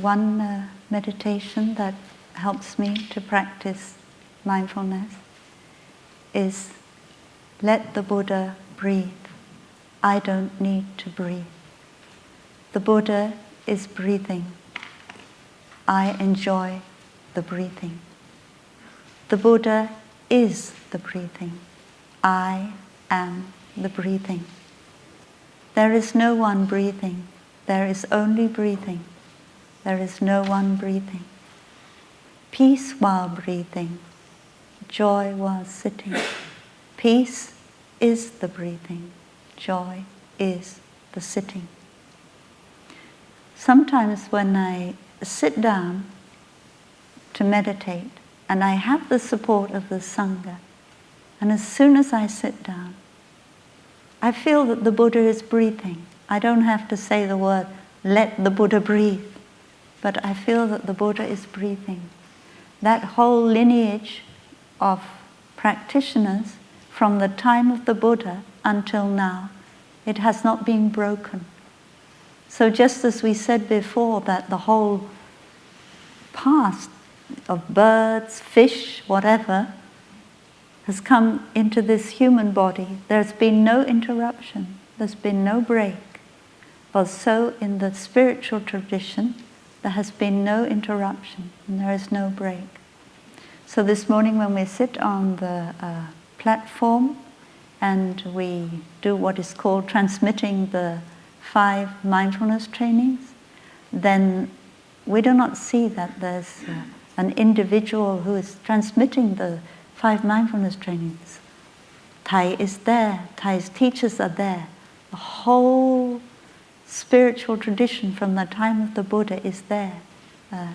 one meditation that helps me to practice mindfulness is let the Buddha breathe. I don't need to breathe. The Buddha is breathing. I enjoy the breathing. The Buddha is the breathing. I am the breathing. There is no one breathing. There is only breathing. There is no one breathing. Peace while breathing. Joy while sitting. Peace is the breathing. Joy is the sitting. Sometimes when I sit down to meditate and I have the support of the Sangha, and as soon as I sit down, I feel that the Buddha is breathing. I don't have to say the word, let the Buddha breathe, but I feel that the Buddha is breathing. That whole lineage of practitioners from the time of the Buddha until now, it has not been broken. So just as we said before that the whole past of birds, fish, whatever, has come into this human body, there's been no interruption, there's been no break. But so in the spiritual tradition, there has been no interruption and there is no break. So this morning when we sit on the platform and we do what is called transmitting the 5 mindfulness trainings, then we do not see that there's an individual who is transmitting the 5 mindfulness trainings. Thai is there, Thai's teachers are there. The whole spiritual tradition from the time of the Buddha is there,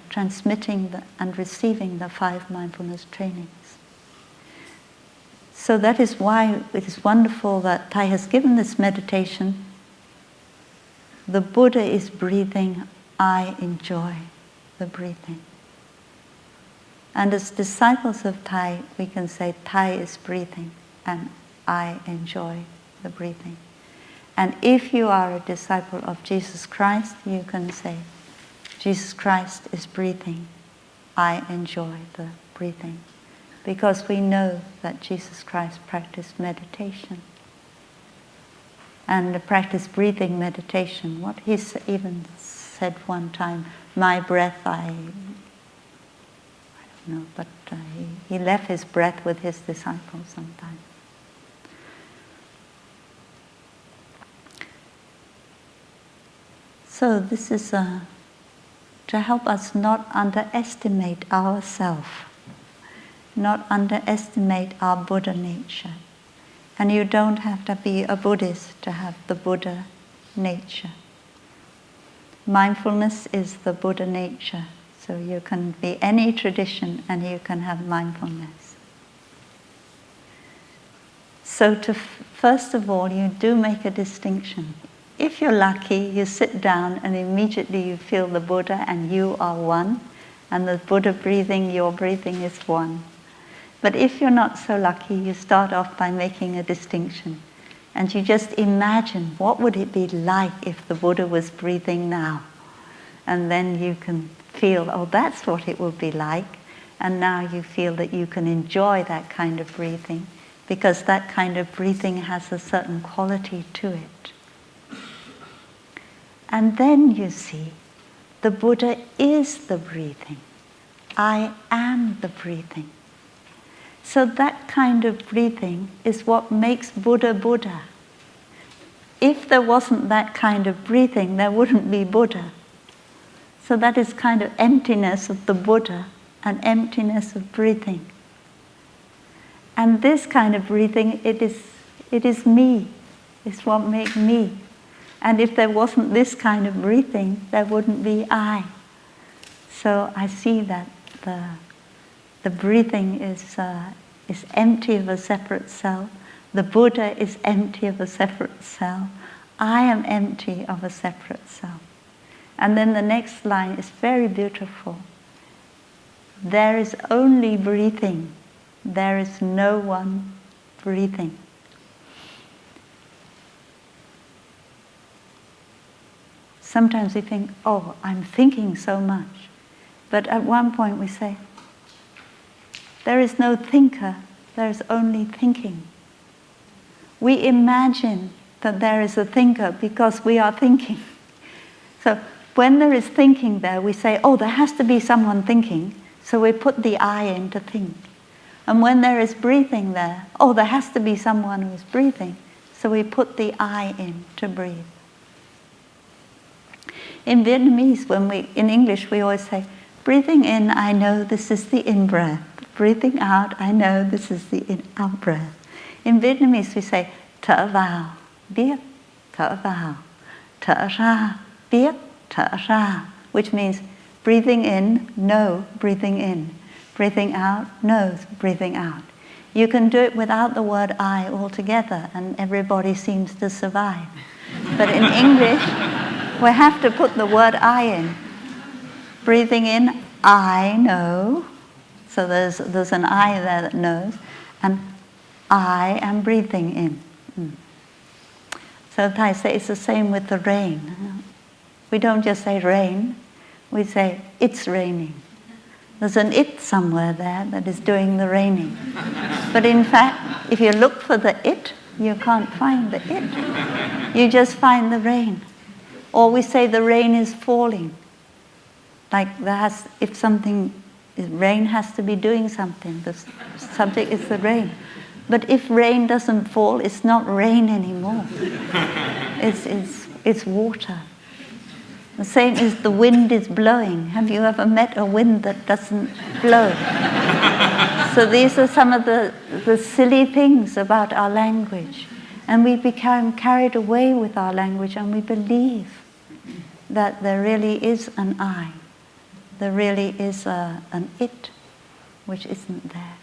transmitting and receiving the 5 mindfulness trainings. So that is why it is wonderful that Thai has given this meditation. The Buddha is breathing, I enjoy the breathing. And as disciples of Thai, we can say Thai is breathing and I enjoy the breathing. And if you are a disciple of Jesus Christ, you can say Jesus Christ is breathing, I enjoy the breathing. Because we know that Jesus Christ practiced meditation. And practiced breathing meditation. What he even said one time, my breath, I don't know, but he left his breath with his disciples sometimes. So this is to help us not underestimate ourselves, not underestimate our Buddha nature. And you don't have to be a Buddhist to have the Buddha nature. Mindfulness is the Buddha nature. So you can be any tradition and you can have mindfulness. So first of all, you do make a distinction. If you're lucky, you sit down and immediately you feel the Buddha and you are one, and the Buddha breathing, your breathing is one. But if you're not so lucky, you start off by making a distinction. And you just imagine, what would it be like if the Buddha was breathing now? And then you can feel, oh, that's what it would be like. And now you feel that you can enjoy that kind of breathing, because that kind of breathing has a certain quality to it. And then you see, the Buddha is the breathing. I am the breathing. So that kind of breathing is what makes Buddha Buddha. If there wasn't that kind of breathing, there wouldn't be Buddha. So that is kind of emptiness of the Buddha and emptiness of breathing. And this kind of breathing, it is me. It's what makes me. And if there wasn't this kind of breathing, there wouldn't be I. So I see that the breathing is empty of a separate self. The Buddha is empty of a separate self. I am empty of a separate self. And then the next line is very beautiful. There is only breathing. There is no one breathing. Sometimes we think, oh, I'm thinking so much. But at one point we say, there is no thinker, there is only thinking. We imagine that there is a thinker because we are thinking. So when there is thinking there, we say, oh, there has to be someone thinking, so we put the I in to think. And when there is breathing there, oh, there has to be someone who is breathing, so we put the I in to breathe. In Vietnamese, in English, we always say, breathing in, I know this is the in-breath. Breathing out, I know this is the out-breath. In Vietnamese, we say, thở vào, biết, thở vào, thở ra, biết, thở ra, which means breathing in, know, breathing in. Breathing out, knows, breathing out. You can do it without the word I altogether, and everybody seems to survive. But in English, we have to put the word I in. Breathing in, I know. So there's an I there that knows. And I am breathing in. So Thai say it's the same with the rain. We don't just say rain. We say it's raining. There's an it somewhere there that is doing the raining. But in fact, if you look for the it, you can't find the it. You just find the rain. Or we say the rain is falling. Like if something, rain has to be doing something. The subject is the rain. But if rain doesn't fall, it's not rain anymore. It's water. The same as the wind is blowing. Have you ever met a wind that doesn't blow? So these are some of the silly things about our language. And we become carried away with our language, and we believe that there really is an I. There really is an it, which isn't there.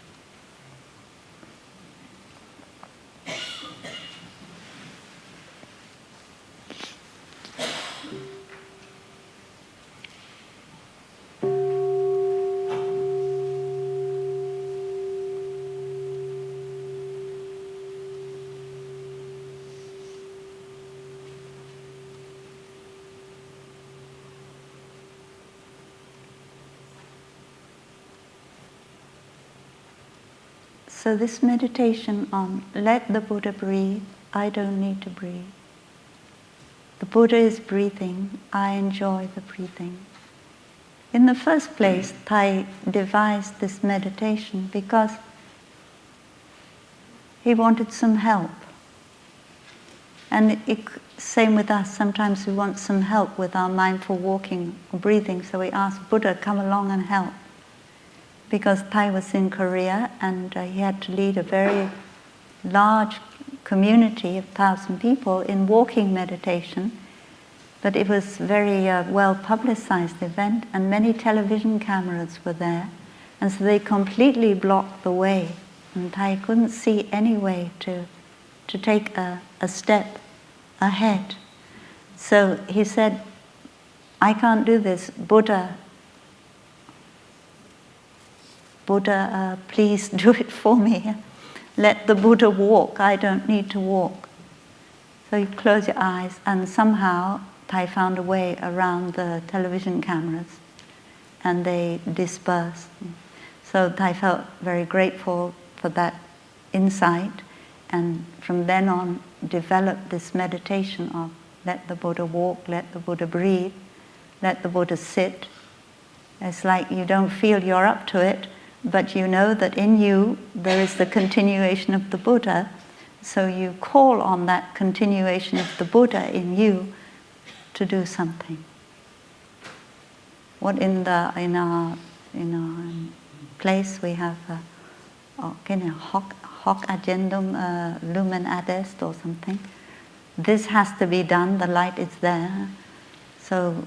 So this meditation on let the Buddha breathe, I don't need to breathe. The Buddha is breathing, I enjoy the breathing. In the first place, Thai devised this meditation because he wanted some help. And same with us, sometimes we want some help with our mindful walking or breathing, so we ask Buddha, come along and help. Because Thai was in Korea and he had to lead a very large community of 1,000 people in walking meditation. But it was a very well publicized event, and many television cameras were there. And so they completely blocked the way. And Thai couldn't see any way to take a step ahead. So he said, I can't do this. Buddha, please do it for me. Let the Buddha walk. I don't need to walk. So you close your eyes, and somehow Thai found a way around the television cameras, and they dispersed. So Thai felt very grateful for that insight, and from then on developed this meditation of let the Buddha walk, let the Buddha breathe, let the Buddha sit. It's like you don't feel you're up to it, but you know that in you there is the continuation of the Buddha, so you call on that continuation of the Buddha in you to do something. What in our place we have hoc agendum lumen adest or something. this has to be done, the light is there. So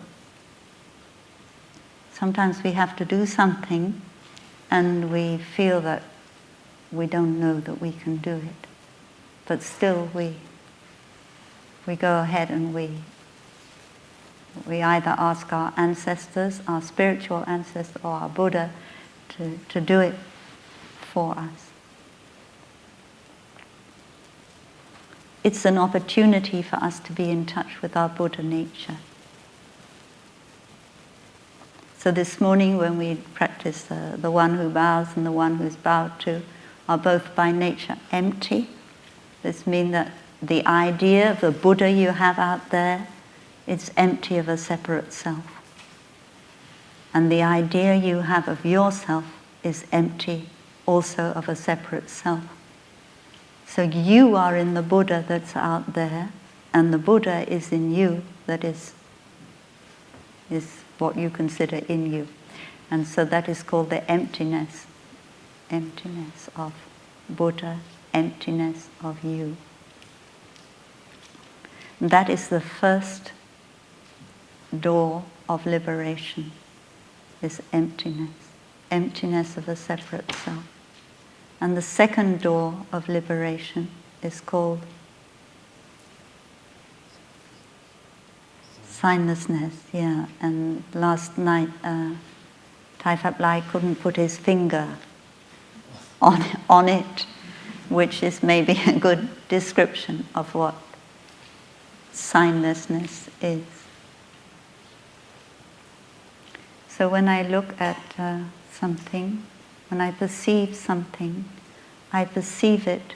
sometimes we have to do something and we feel that we don't know that we can do it. But still we go ahead and we either ask our ancestors, our spiritual ancestors, or our Buddha to do it for us. It's an opportunity for us to be in touch with our Buddha nature. So this morning when we practice the one who bows and the one who's bowed to are both by nature empty. This means that the idea of the Buddha you have out there is empty of a separate self. And the idea you have of yourself is empty also of a separate self. So you are in the Buddha that's out there, and the Buddha is in you, that is what you consider in you. And so that is called the emptiness of Buddha, emptiness of you. That is the first door of liberation, is emptiness of a separate self. And the second door of liberation is called signlessness. Yeah, and last night Thai Phap Lai couldn't put his finger on it, which is maybe a good description of what signlessness is. So when I look at something, when I perceive something, I perceive it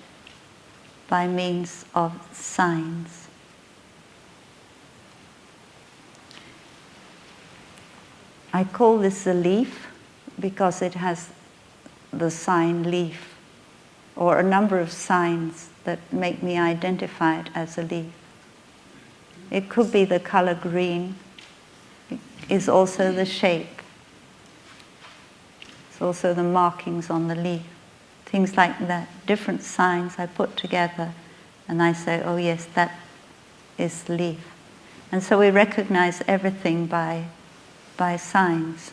by means of signs. I call this a leaf because it has the sign leaf, or a number of signs that make me identify it as a leaf. It could be the color green, it is also the shape. It's also the markings on the leaf, things like that, different signs I put together and I say, oh yes, that is the leaf. And so we recognize everything by signs.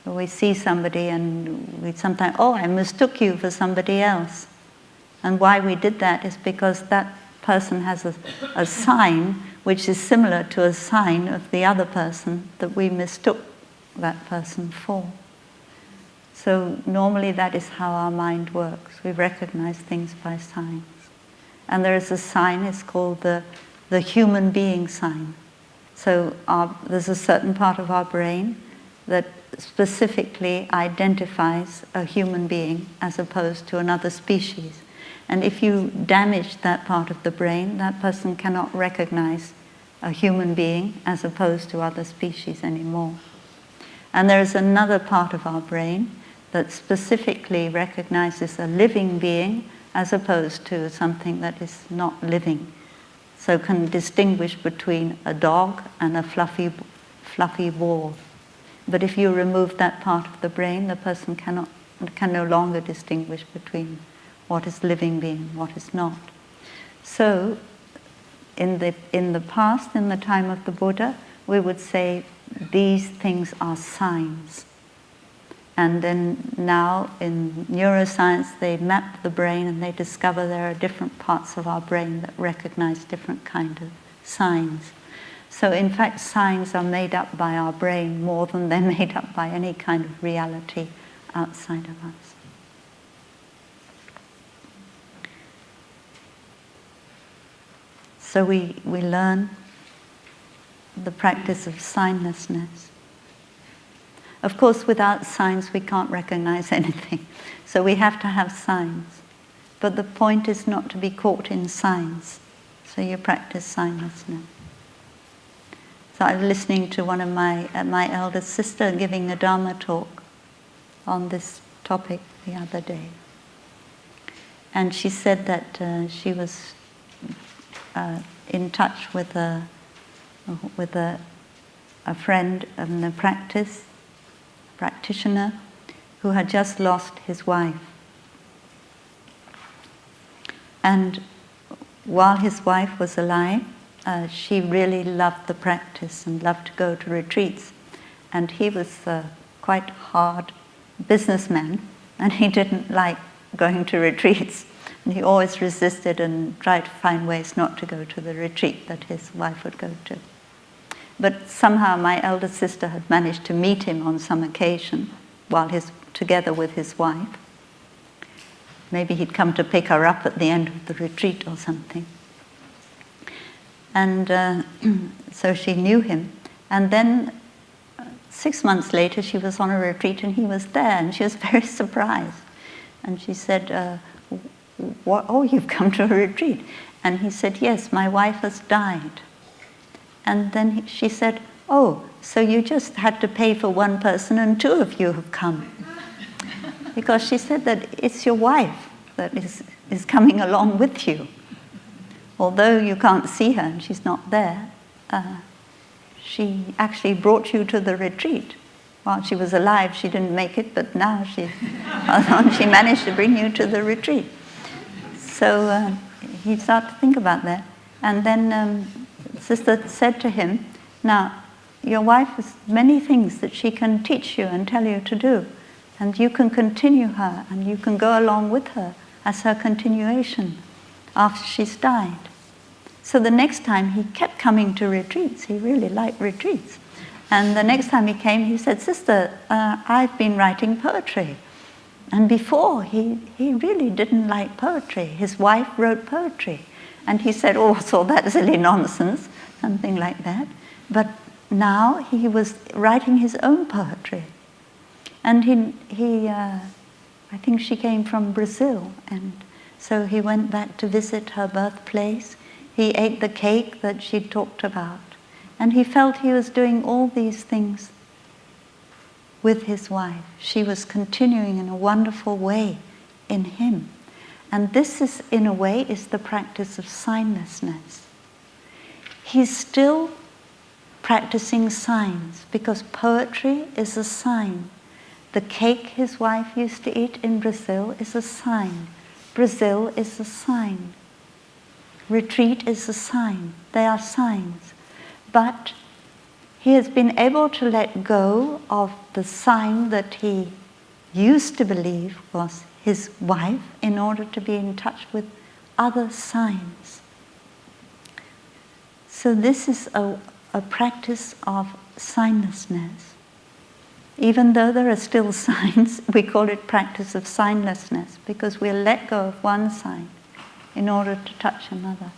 We see somebody and we sometimes, oh, I mistook you for somebody else. And why we did that is because that person has a sign which is similar to a sign of the other person that we mistook that person for. So normally that is how our mind works. We recognize things by signs. And there is a sign, it's called the human being sign. So there's a certain part of our brain that specifically identifies a human being as opposed to another species. And if you damage that part of the brain, that person cannot recognize a human being as opposed to other species anymore. And there is another part of our brain that specifically recognizes a living being as opposed to something that is not living. So can distinguish between a dog and a fluffy ball. But if you remove that part of the brain, the person can no longer distinguish between what is living being, what is not. So in the past, in the time of the Buddha, we would say these things are signs. And then now in neuroscience they map the brain and they discover there are different parts of our brain that recognize different kind of signs. So in fact signs are made up by our brain more than they're made up by any kind of reality outside of us. So we learn the practice of signlessness. Of course, without signs we can't recognize anything. So we have to have signs. But the point is not to be caught in signs. So you practice signlessness. So I was listening to one of my elder sister giving a Dharma talk on this topic the other day. And she said that she was in touch with a friend in the practitioner who had just lost his wife. And while his wife was alive, she really loved the practice and loved to go to retreats. And he was quite hard businessman, and he didn't like going to retreats. And he always resisted and tried to find ways not to go to the retreat that his wife would go to. But somehow my elder sister had managed to meet him on some occasion while he's together with his wife. Maybe he'd come to pick her up at the end of the retreat or something. And so she knew him. And then 6 months later, she was on a retreat and he was there, and she was very surprised. And she said, "What? Oh, you've come to a retreat?" And he said, "Yes, my wife has died." And then she said, "Oh, so you just had to pay for one person and two of you have come." Because she said that it's your wife that is coming along with you. Although you can't see her and she's not there, she actually brought you to the retreat. While she was alive, she didn't make it, but now she managed to bring you to the retreat. So he started to think about that. And then Sister said to him, "Now, your wife has many things that she can teach you and tell you to do. And you can continue her, and you can go along with her as her continuation after she's died." So the next time he kept coming to retreats. He really liked retreats. And the next time he came, he said, "Sister, I've been writing poetry." And before, he really didn't like poetry. His wife wrote poetry. And he said, "Oh, it's all that silly nonsense," something like that. But now he was writing his own poetry. And I think she came from Brazil, and so he went back to visit her birthplace. He ate the cake that she talked about, and he felt he was doing all these things with his wife. She was continuing in a wonderful way in him. And this is, in a way, is the practice of signlessness. He's still practicing signs, because poetry is a sign. The cake his wife used to eat in Brazil is a sign. Brazil is a sign. Retreat is a sign. They are signs. But he has been able to let go of the sign that he used to believe was his wife in order to be in touch with other signs. So this is a practice of signlessness. Even though there are still signs, we call it practice of signlessness, because we'll let go of one sign in order to touch another.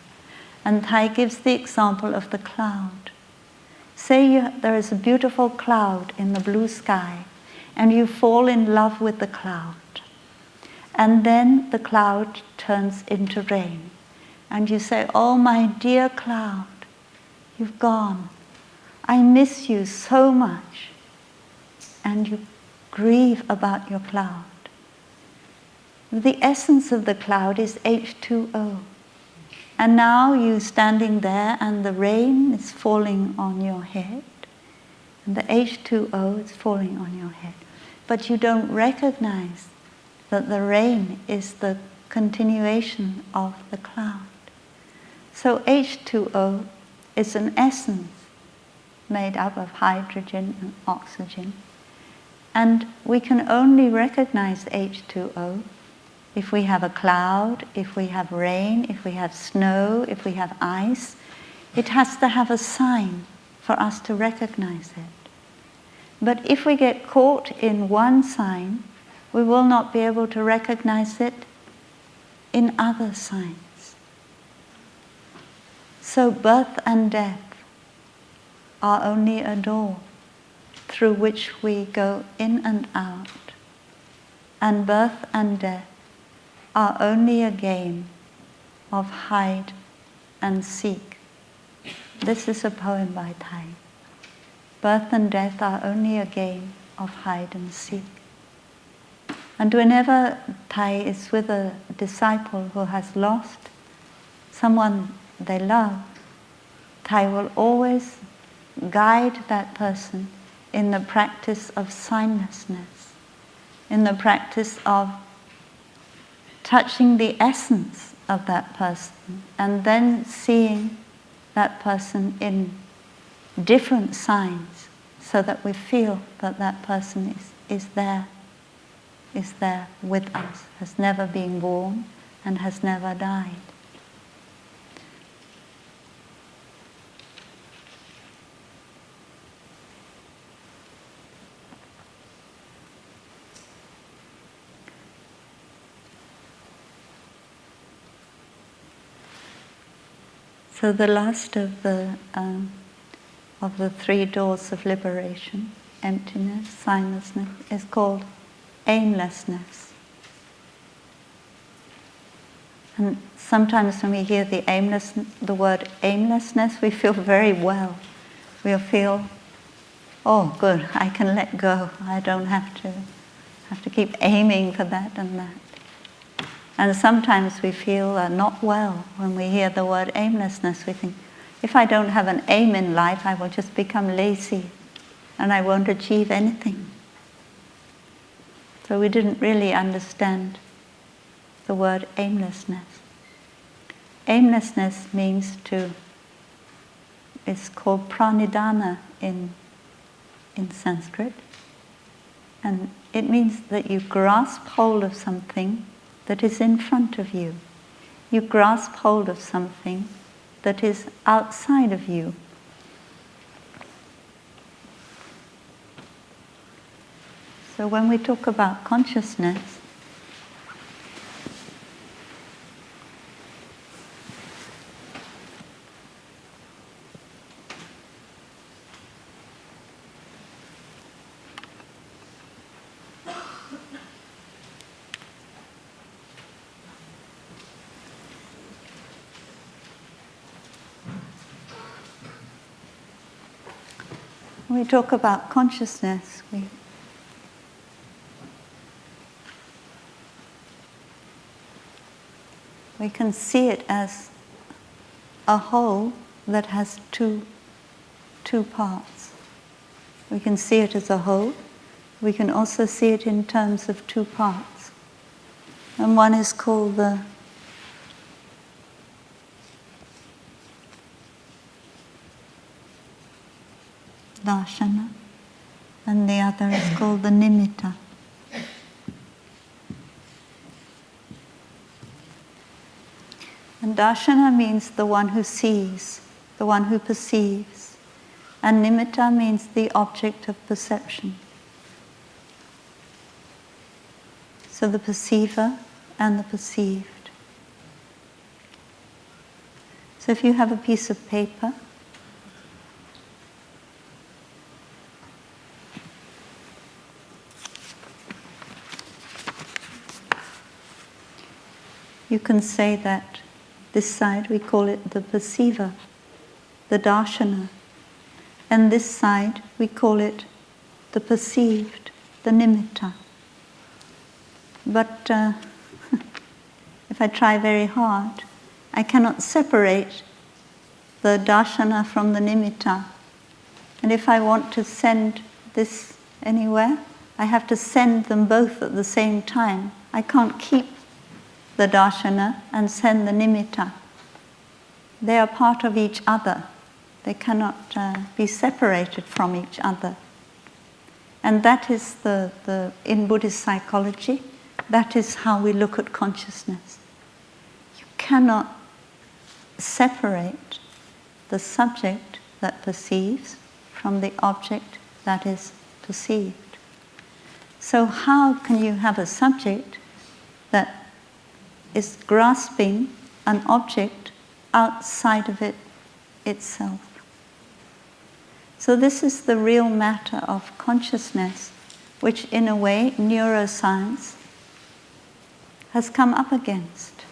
And Thai gives the example of the cloud. Say there is a beautiful cloud in the blue sky, and you fall in love with the cloud. And then the cloud turns into rain. And you say, "Oh, my dear cloud, you've gone. I miss you so much." And you grieve about your cloud. The essence of the cloud is H2O. And now you're standing there and the rain is falling on your head. And the H2O is falling on your head. But you don't recognize that the rain is the continuation of the cloud. So H2O is an essence made up of hydrogen and oxygen. And we can only recognize H2O if we have a cloud, if we have rain, if we have snow, if we have ice. It has to have a sign for us to recognize it. But if we get caught in one sign, we will not be able to recognize it in other signs. So birth and death are only a door through which we go in and out. And birth and death are only a game of hide and seek. This is a poem by Thai. Birth and death are only a game of hide and seek. And whenever Thai is with a disciple who has lost someone they love, Thai will always guide that person in the practice of signlessness, in the practice of touching the essence of that person, and then seeing that person in different signs, so that we feel that that person is there with us, has never been born and has never died. So the last of the three doors of liberation, emptiness, signlessness, is called aimlessness. And sometimes when we hear the word aimlessness, we feel very well. We'll feel, oh, good, I can let go. I don't have to keep aiming for that and that. And sometimes we feel not well when we hear the word aimlessness. We think, if I don't have an aim in life, I will just become lazy and I won't achieve anything. So we didn't really understand the word aimlessness. Aimlessness it's called pranidhana in Sanskrit. And it means that you grasp hold of something that is in front of you. You grasp hold of something that is outside of you. So when we talk about consciousness, when we talk about consciousness, we can see it as a whole that has two parts. We can see it as a whole. We can also see it in terms of two parts. And one is called the darshana, and the other is called the nimitta. And darshana means the one who sees, the one who perceives, and nimitta means the object of perception. So the perceiver and the perceived. So if you have a piece of paper, you can say that this side, we call it the perceiver, the darshana. And this side, we call it the perceived, the nimitta. But if I try very hard, I cannot separate the darshana from the nimitta. And if I want to send this anywhere, I have to send them both at the same time. I can't keep the darshana and send the nimitta. They are part of each other. They cannot be separated from each other. And that is in Buddhist psychology, that is how we look at consciousness. You cannot separate the subject that perceives from the object that is perceived. So how can you have a subject that is grasping an object outside of it itself? So this is the real matter of consciousness, which in a way neuroscience has come up against.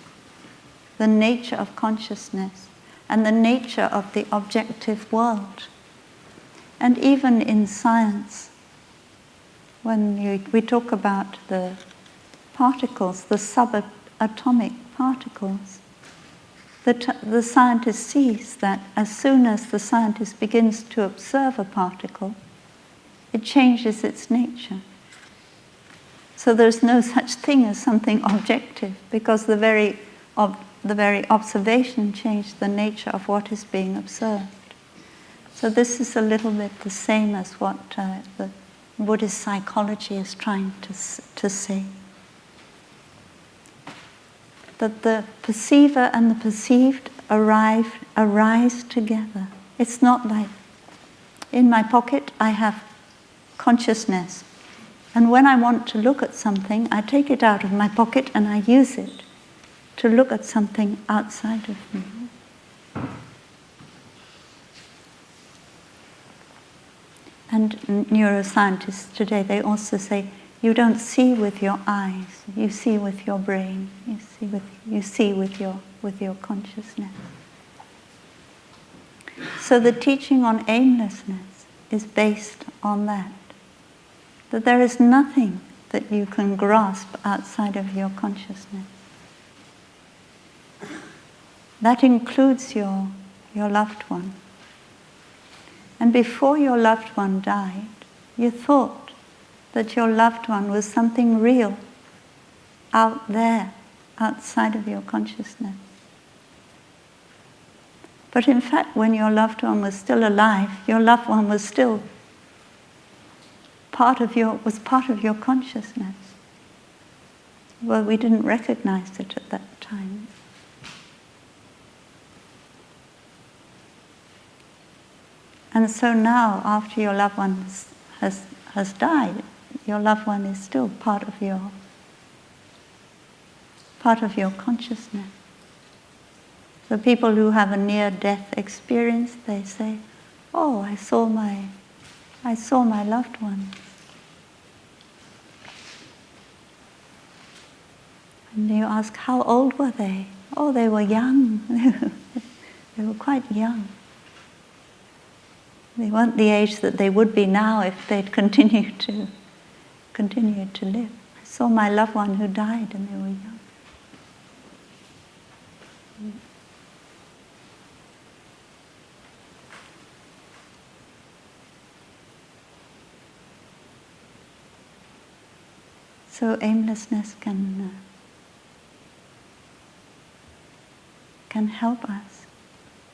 The nature of consciousness and the nature of the objective world. And even in science, when we talk about the particles, the subatomic particles, the scientist sees that as soon as the scientist begins to observe a particle, it changes its nature. So there's no such thing as something objective, because the very the very observation change the nature of what is being observed. So this is a little bit the same as what the Buddhist psychology is trying to say. That the perceiver and the perceived arise together. It's not like, in my pocket I have consciousness, and when I want to look at something, I take it out of my pocket and I use it to look at something outside of me. And neuroscientists today, they also say, you don't see with your eyes, you see with your brain, you see with your consciousness. So the teaching on aimlessness is based on that there is nothing that you can grasp outside of your consciousness. That includes your loved one. And before your loved one died, you thought that your loved one was something real out there, outside of your consciousness. But in fact, when your loved one was still alive, your loved one was still part of your consciousness. Well, we didn't recognize it at that time. And so now, after your loved one has died, your loved one is still part of your consciousness. So people who have a near-death experience, they say, "Oh, I saw my loved one." And you ask, how old were they? Oh, they were young. They were quite young. They weren't the age that they would be now if they'd continued to live. I saw my loved one who died and they were young. So aimlessness can help us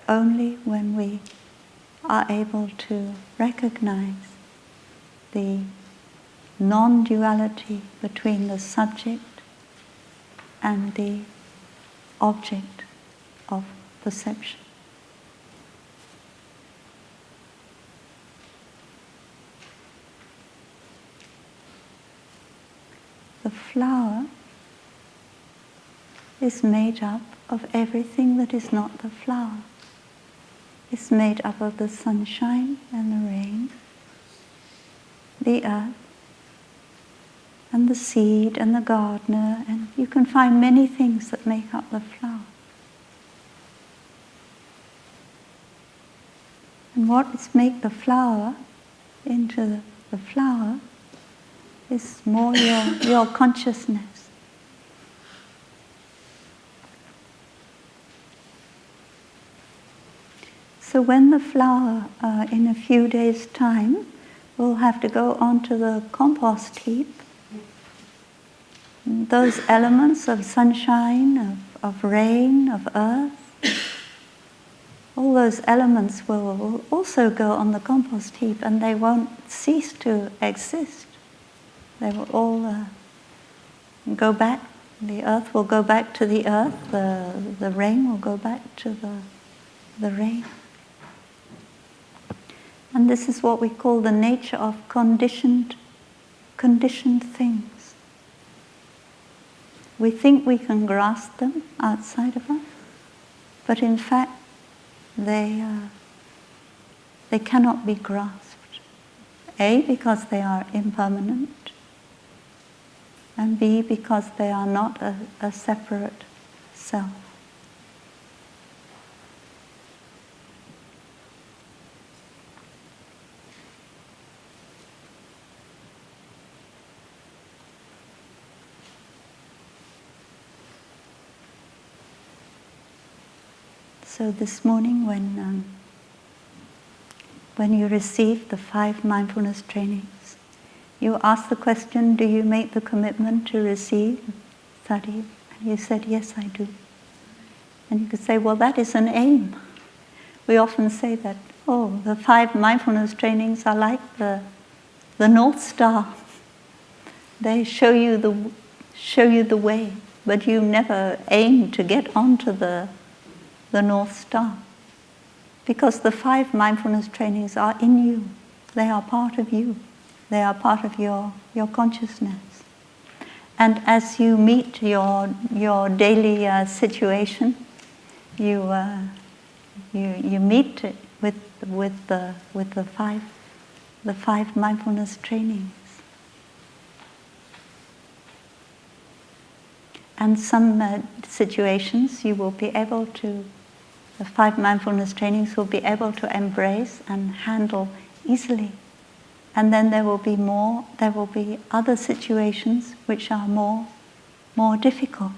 only when we are able to recognize the non-duality between the subject and the object of perception. The flower is made up of everything that is not the flower. It's made up of the sunshine and the rain, the earth, and the seed and the gardener, and you can find many things that make up the flower. And what makes the flower into the flower is more your consciousness. So when the flower, in a few days' time, will have to go onto the compost heap, those elements of sunshine, of rain, of earth, all those elements will also go on the compost heap, and they won't cease to exist. They will all go back. The earth will go back to the earth. The rain will go back to the rain. And this is what we call the nature of conditioned things. We think we can grasp them outside of us, but in fact, they cannot be grasped. A, because they are impermanent, and B, because they are not a separate self. So this morning, when you received the 5 mindfulness trainings, you asked the question, do you make the commitment to receive, study? And you said, yes, I do. And you could say, well, that is an aim. We often say that, oh, the 5 mindfulness trainings are like the North Star. They show you the way, but you never aim to get onto the North Star. Because the 5 mindfulness trainings are in you. They are part of you. They are part of your consciousness. And as you meet your daily situation, you meet it with the 5 mindfulness trainings. And some situations you will be able to, the 5 mindfulness trainings will be able to embrace and handle easily. And then there will be other situations which are more difficult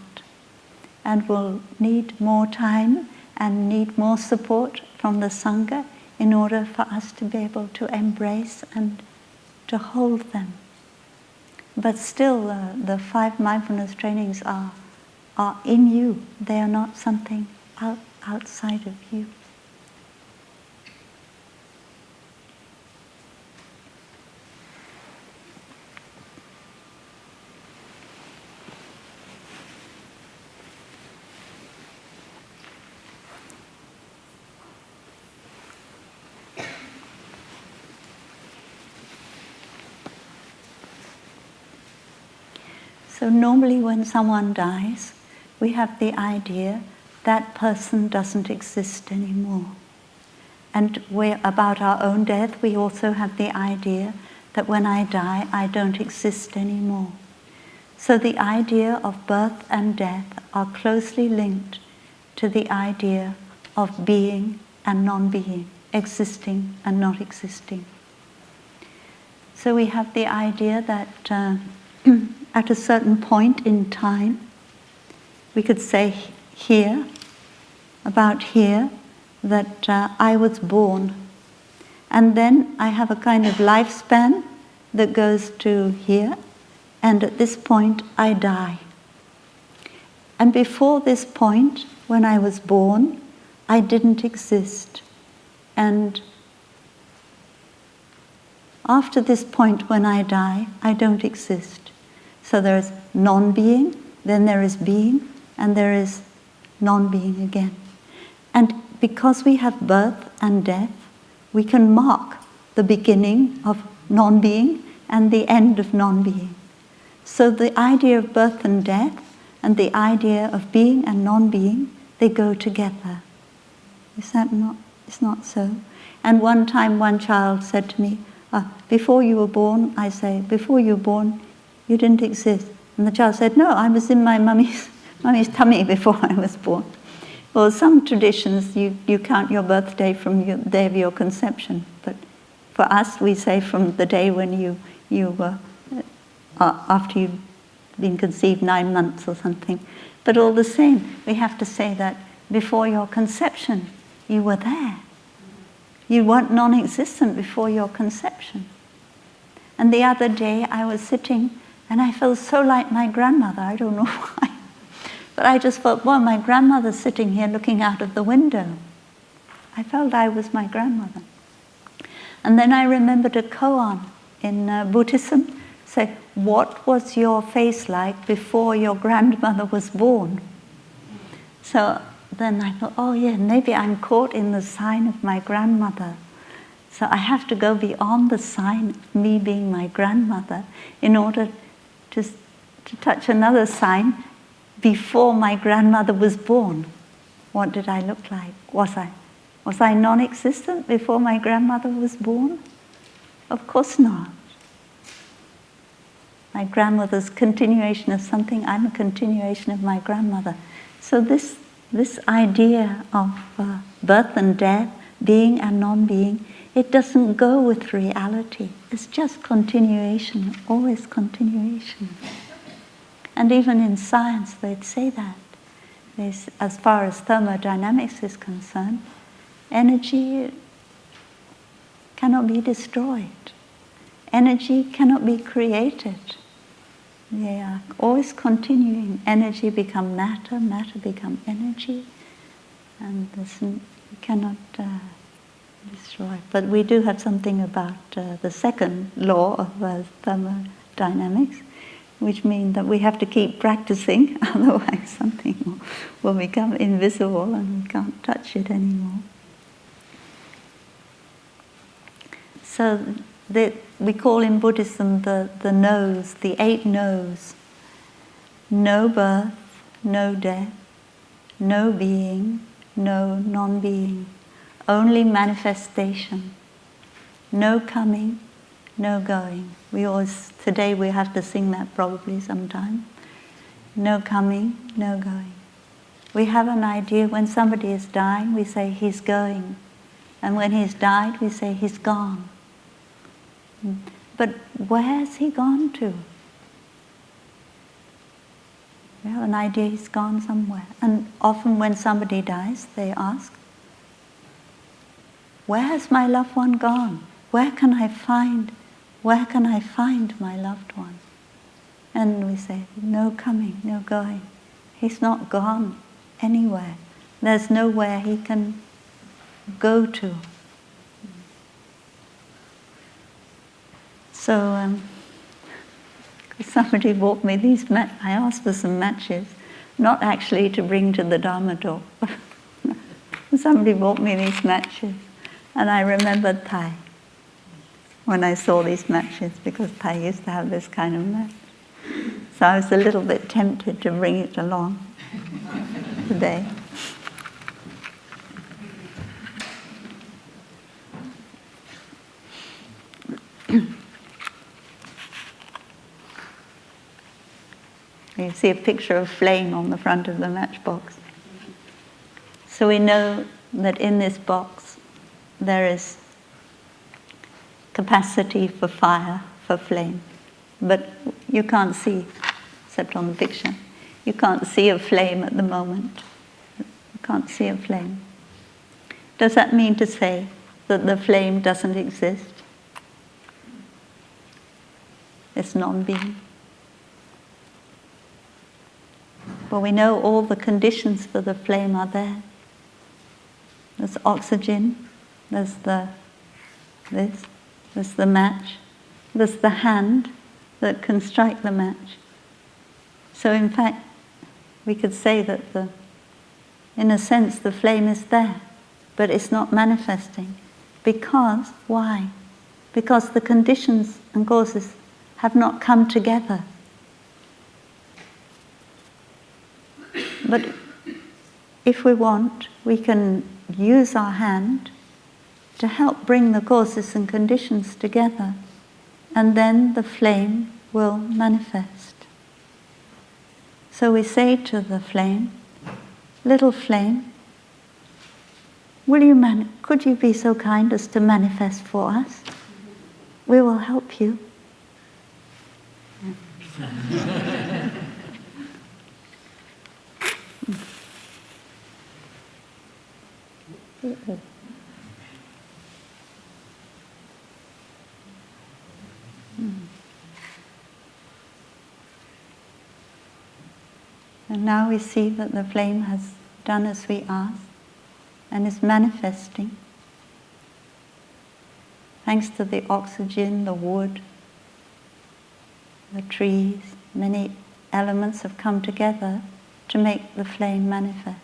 and will need more time and need more support from the Sangha in order for us to be able to embrace and to hold them. But still, the 5 mindfulness trainings are in you. They are not something outside of you. So normally when someone dies, we have the idea that person doesn't exist anymore. And about our own death, we also have the idea that when I die, I don't exist anymore. So the idea of birth and death are closely linked to the idea of being and non-being, existing and not existing. So we have the idea that at a certain point in time, we could say about here, that I was born. And then I have a kind of lifespan that goes to here, and at this point I die. And before this point, when I was born, I didn't exist. And after this point when I die, I don't exist. So there is non-being, then there is being, and there is non-being again. And because we have birth and death, we can mark the beginning of non-being and the end of non-being. So the idea of birth and death and the idea of being and non-being, they go together. Is that not? It's not so. And one time one child said to me, before you were born, I say, before you were born, you didn't exist. And the child said, no, I was in my mummy's tummy before I was born. Well, some traditions, you count your birthday from the day of your conception. But for us, we say from the day when you were, after you've been conceived 9 months or something. But all the same, we have to say that before your conception, you were there. You weren't non-existent before your conception. And the other day, I was sitting and I felt so like my grandmother. I don't know why. But I just felt, well, my grandmother's sitting here looking out of the window. I felt I was my grandmother. And then I remembered a koan in Buddhism. Say, what was your face like before your grandmother was born? So then I thought, oh yeah, maybe I'm caught in the sign of my grandmother. So I have to go beyond the sign of me being my grandmother in order to touch another sign before my grandmother was born. What did I look like? Was I non-existent before my grandmother was born? Of course not. My grandmother's continuation of something, I'm a continuation of my grandmother. So this idea of birth and death, being and non-being, it doesn't go with reality. It's just continuation, always continuation. And even in science, they'd say that. As far as thermodynamics is concerned, energy cannot be destroyed. Energy cannot be created. They are always continuing. Energy become matter, matter become energy, and you cannot destroy. But we do have something about the second law of thermodynamics, which means that we have to keep practicing, otherwise something will become invisible and we can't touch it anymore. So we call in Buddhism the no's, the 8 no's. No birth, no death, no being, no non-being, only manifestation. No coming, no going. Today we have to sing that probably sometime. No coming, no going. We have an idea when somebody is dying, we say he's going. And when he's died, we say he's gone. But where has he gone to? We have an idea he's gone somewhere. And often when somebody dies, they ask, where has my loved one gone? Where can I find my loved one? And we say, no coming, no going. He's not gone anywhere. There's nowhere he can go to. So somebody bought me these I asked for some matches, not actually to bring to the Dharma talk. Somebody bought me these matches, and I remembered Thai when I saw these matches, because Thai used to have this kind of match. So I was a little bit tempted to bring it along today. You see a picture of flame on the front of the matchbox. So we know that in this box there is capacity for fire, for flame. But you can't see, except on the picture, you can't see a flame at the moment. You can't see a flame. Does that mean to say that the flame doesn't exist? It's non-being. Well, we know all the conditions for the flame are there. There's oxygen, there's the match, there's the hand that can strike the match. So in fact, we could say that in a sense the flame is there, but it's not manifesting. Because, why? Because the conditions and causes have not come together. But if we want, we can use our hand to help bring the causes and conditions together, and then the flame will manifest. So we say to the flame, little flame, could you be so kind as to manifest for us? We will help you. And now we see that the flame has done as we asked and is manifesting. Thanks to the oxygen, the wood, the trees, many elements have come together to make the flame manifest.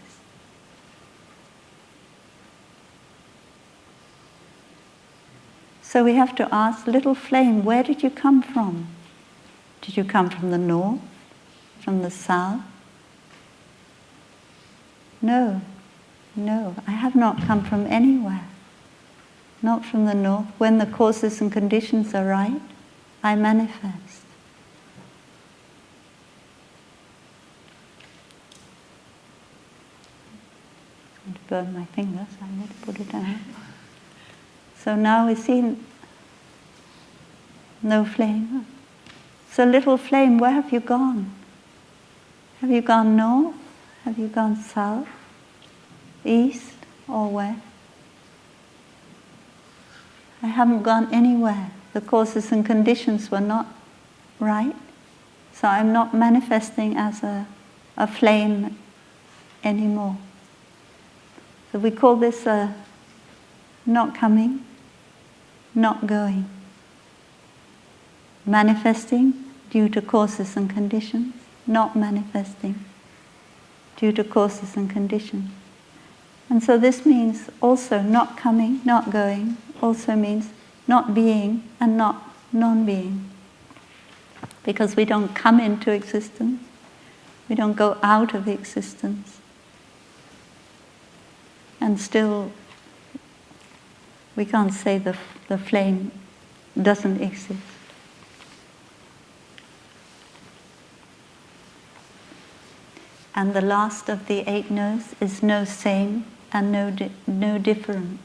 So we have to ask, little flame, where did you come from? Did you come from the north? From the south? No, I have not come from anywhere. Not from the north. When the causes and conditions are right, I manifest. I'm going to burn my fingers, I need to put it down. So now we see no flame. So little flame, where have you gone? Have you gone north? Have you gone south? East or west? I haven't gone anywhere. The causes and conditions were not right. So I'm not manifesting as a flame anymore. So we call this not coming, not going. Manifesting due to causes and conditions, not manifesting due to causes and conditions. And so this means also not coming, not going, also means not being and not non-being. Because we don't come into existence, we don't go out of existence. And still, we can't say the flame doesn't exist. And the last of the 8 no's is no same and no different.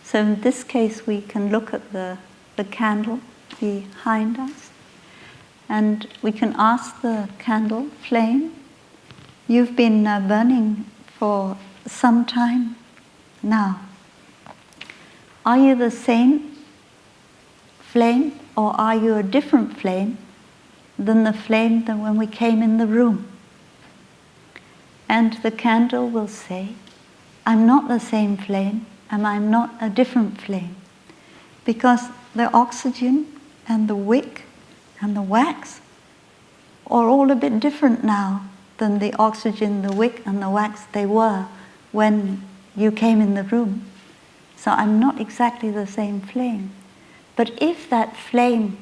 So in this case, we can look at the candle behind us, and we can ask the candle flame, you've been burning for some time now. Are you the same flame, or are you a different flame than the flame that when we came in the room? And the candle will say, I'm not the same flame, and I'm not a different flame. Because the oxygen and the wick and the wax are all a bit different now than the oxygen, the wick and the wax they were when you came in the room. So I'm not exactly the same flame. But if that flame,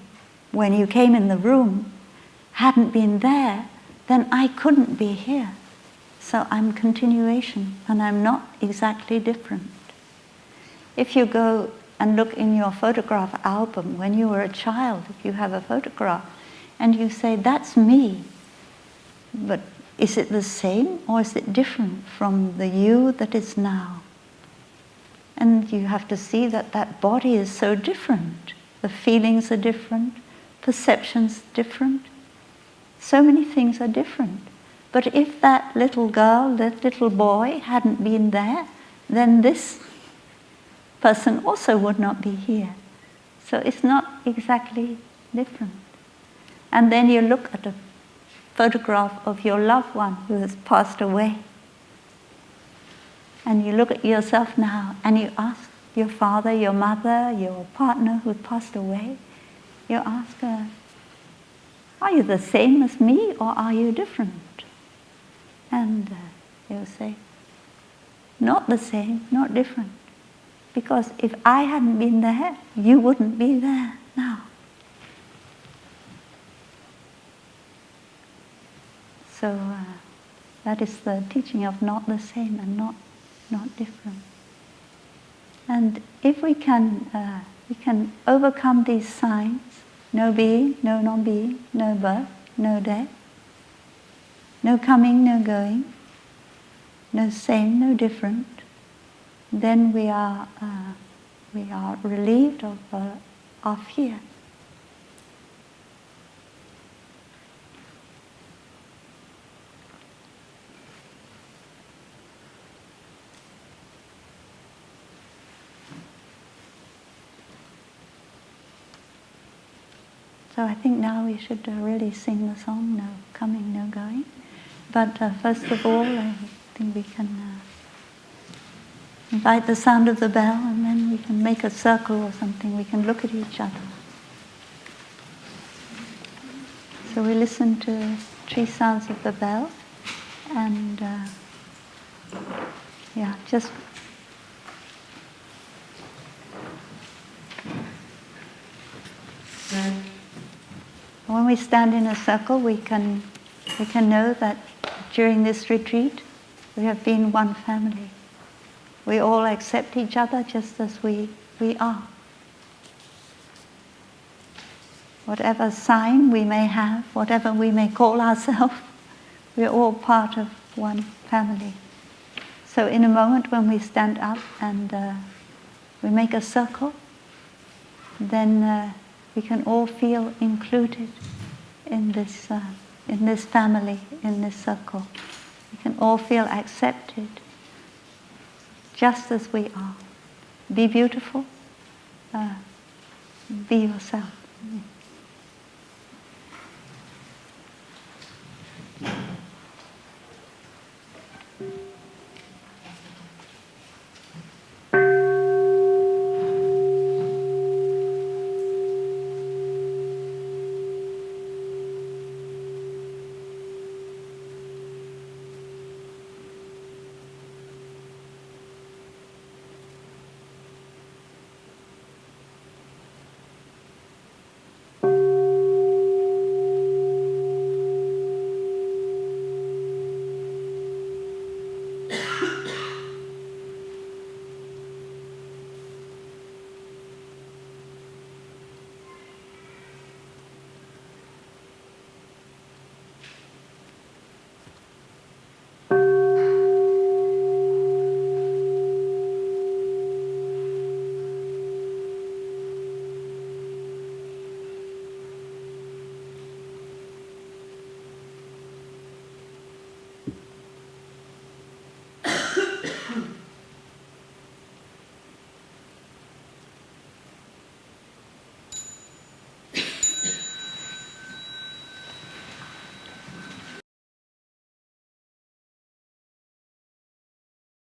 when you came in the room, hadn't been there, then I couldn't be here. So I'm continuation, and I'm not exactly different. If you go and look in your photograph album when you were a child, if you have a photograph, and you say, that's me, but is it the same or is it different from the you that is now? And you have to see that that body is so different. The feelings are different, perceptions different. So many things are different. But if that little girl, that little boy hadn't been there, then this person also would not be here. So it's not exactly different. And then you look at a photograph of your loved one who has passed away. And you look at yourself now and you ask your father, your mother, your partner who passed away, you ask her, are you the same as me or are you different? And you'll say, not the same, not different. Because if I hadn't been there, you wouldn't be there now. So that is the teaching of not the same and not different. And if we can overcome these signs, no being, no non-being, no birth, no death, no coming, no going, no same, no different, then we are relieved of our fear. So I think now we should really sing the song, no coming, no going. But first of all, I think we can invite the sound of the bell, and then we can make a circle or something. We can look at each other. So we listen to 3 sounds of the bell, and just when we stand in a circle, we can know that during this retreat, we have been one family. We all accept each other just as we are. Whatever sign we may have, whatever we may call ourselves, we're all part of one family. So in a moment when we stand up and we make a circle, then we can all feel included in this family, in this circle. We can all feel accepted, just as we are. Be beautiful, be yourself.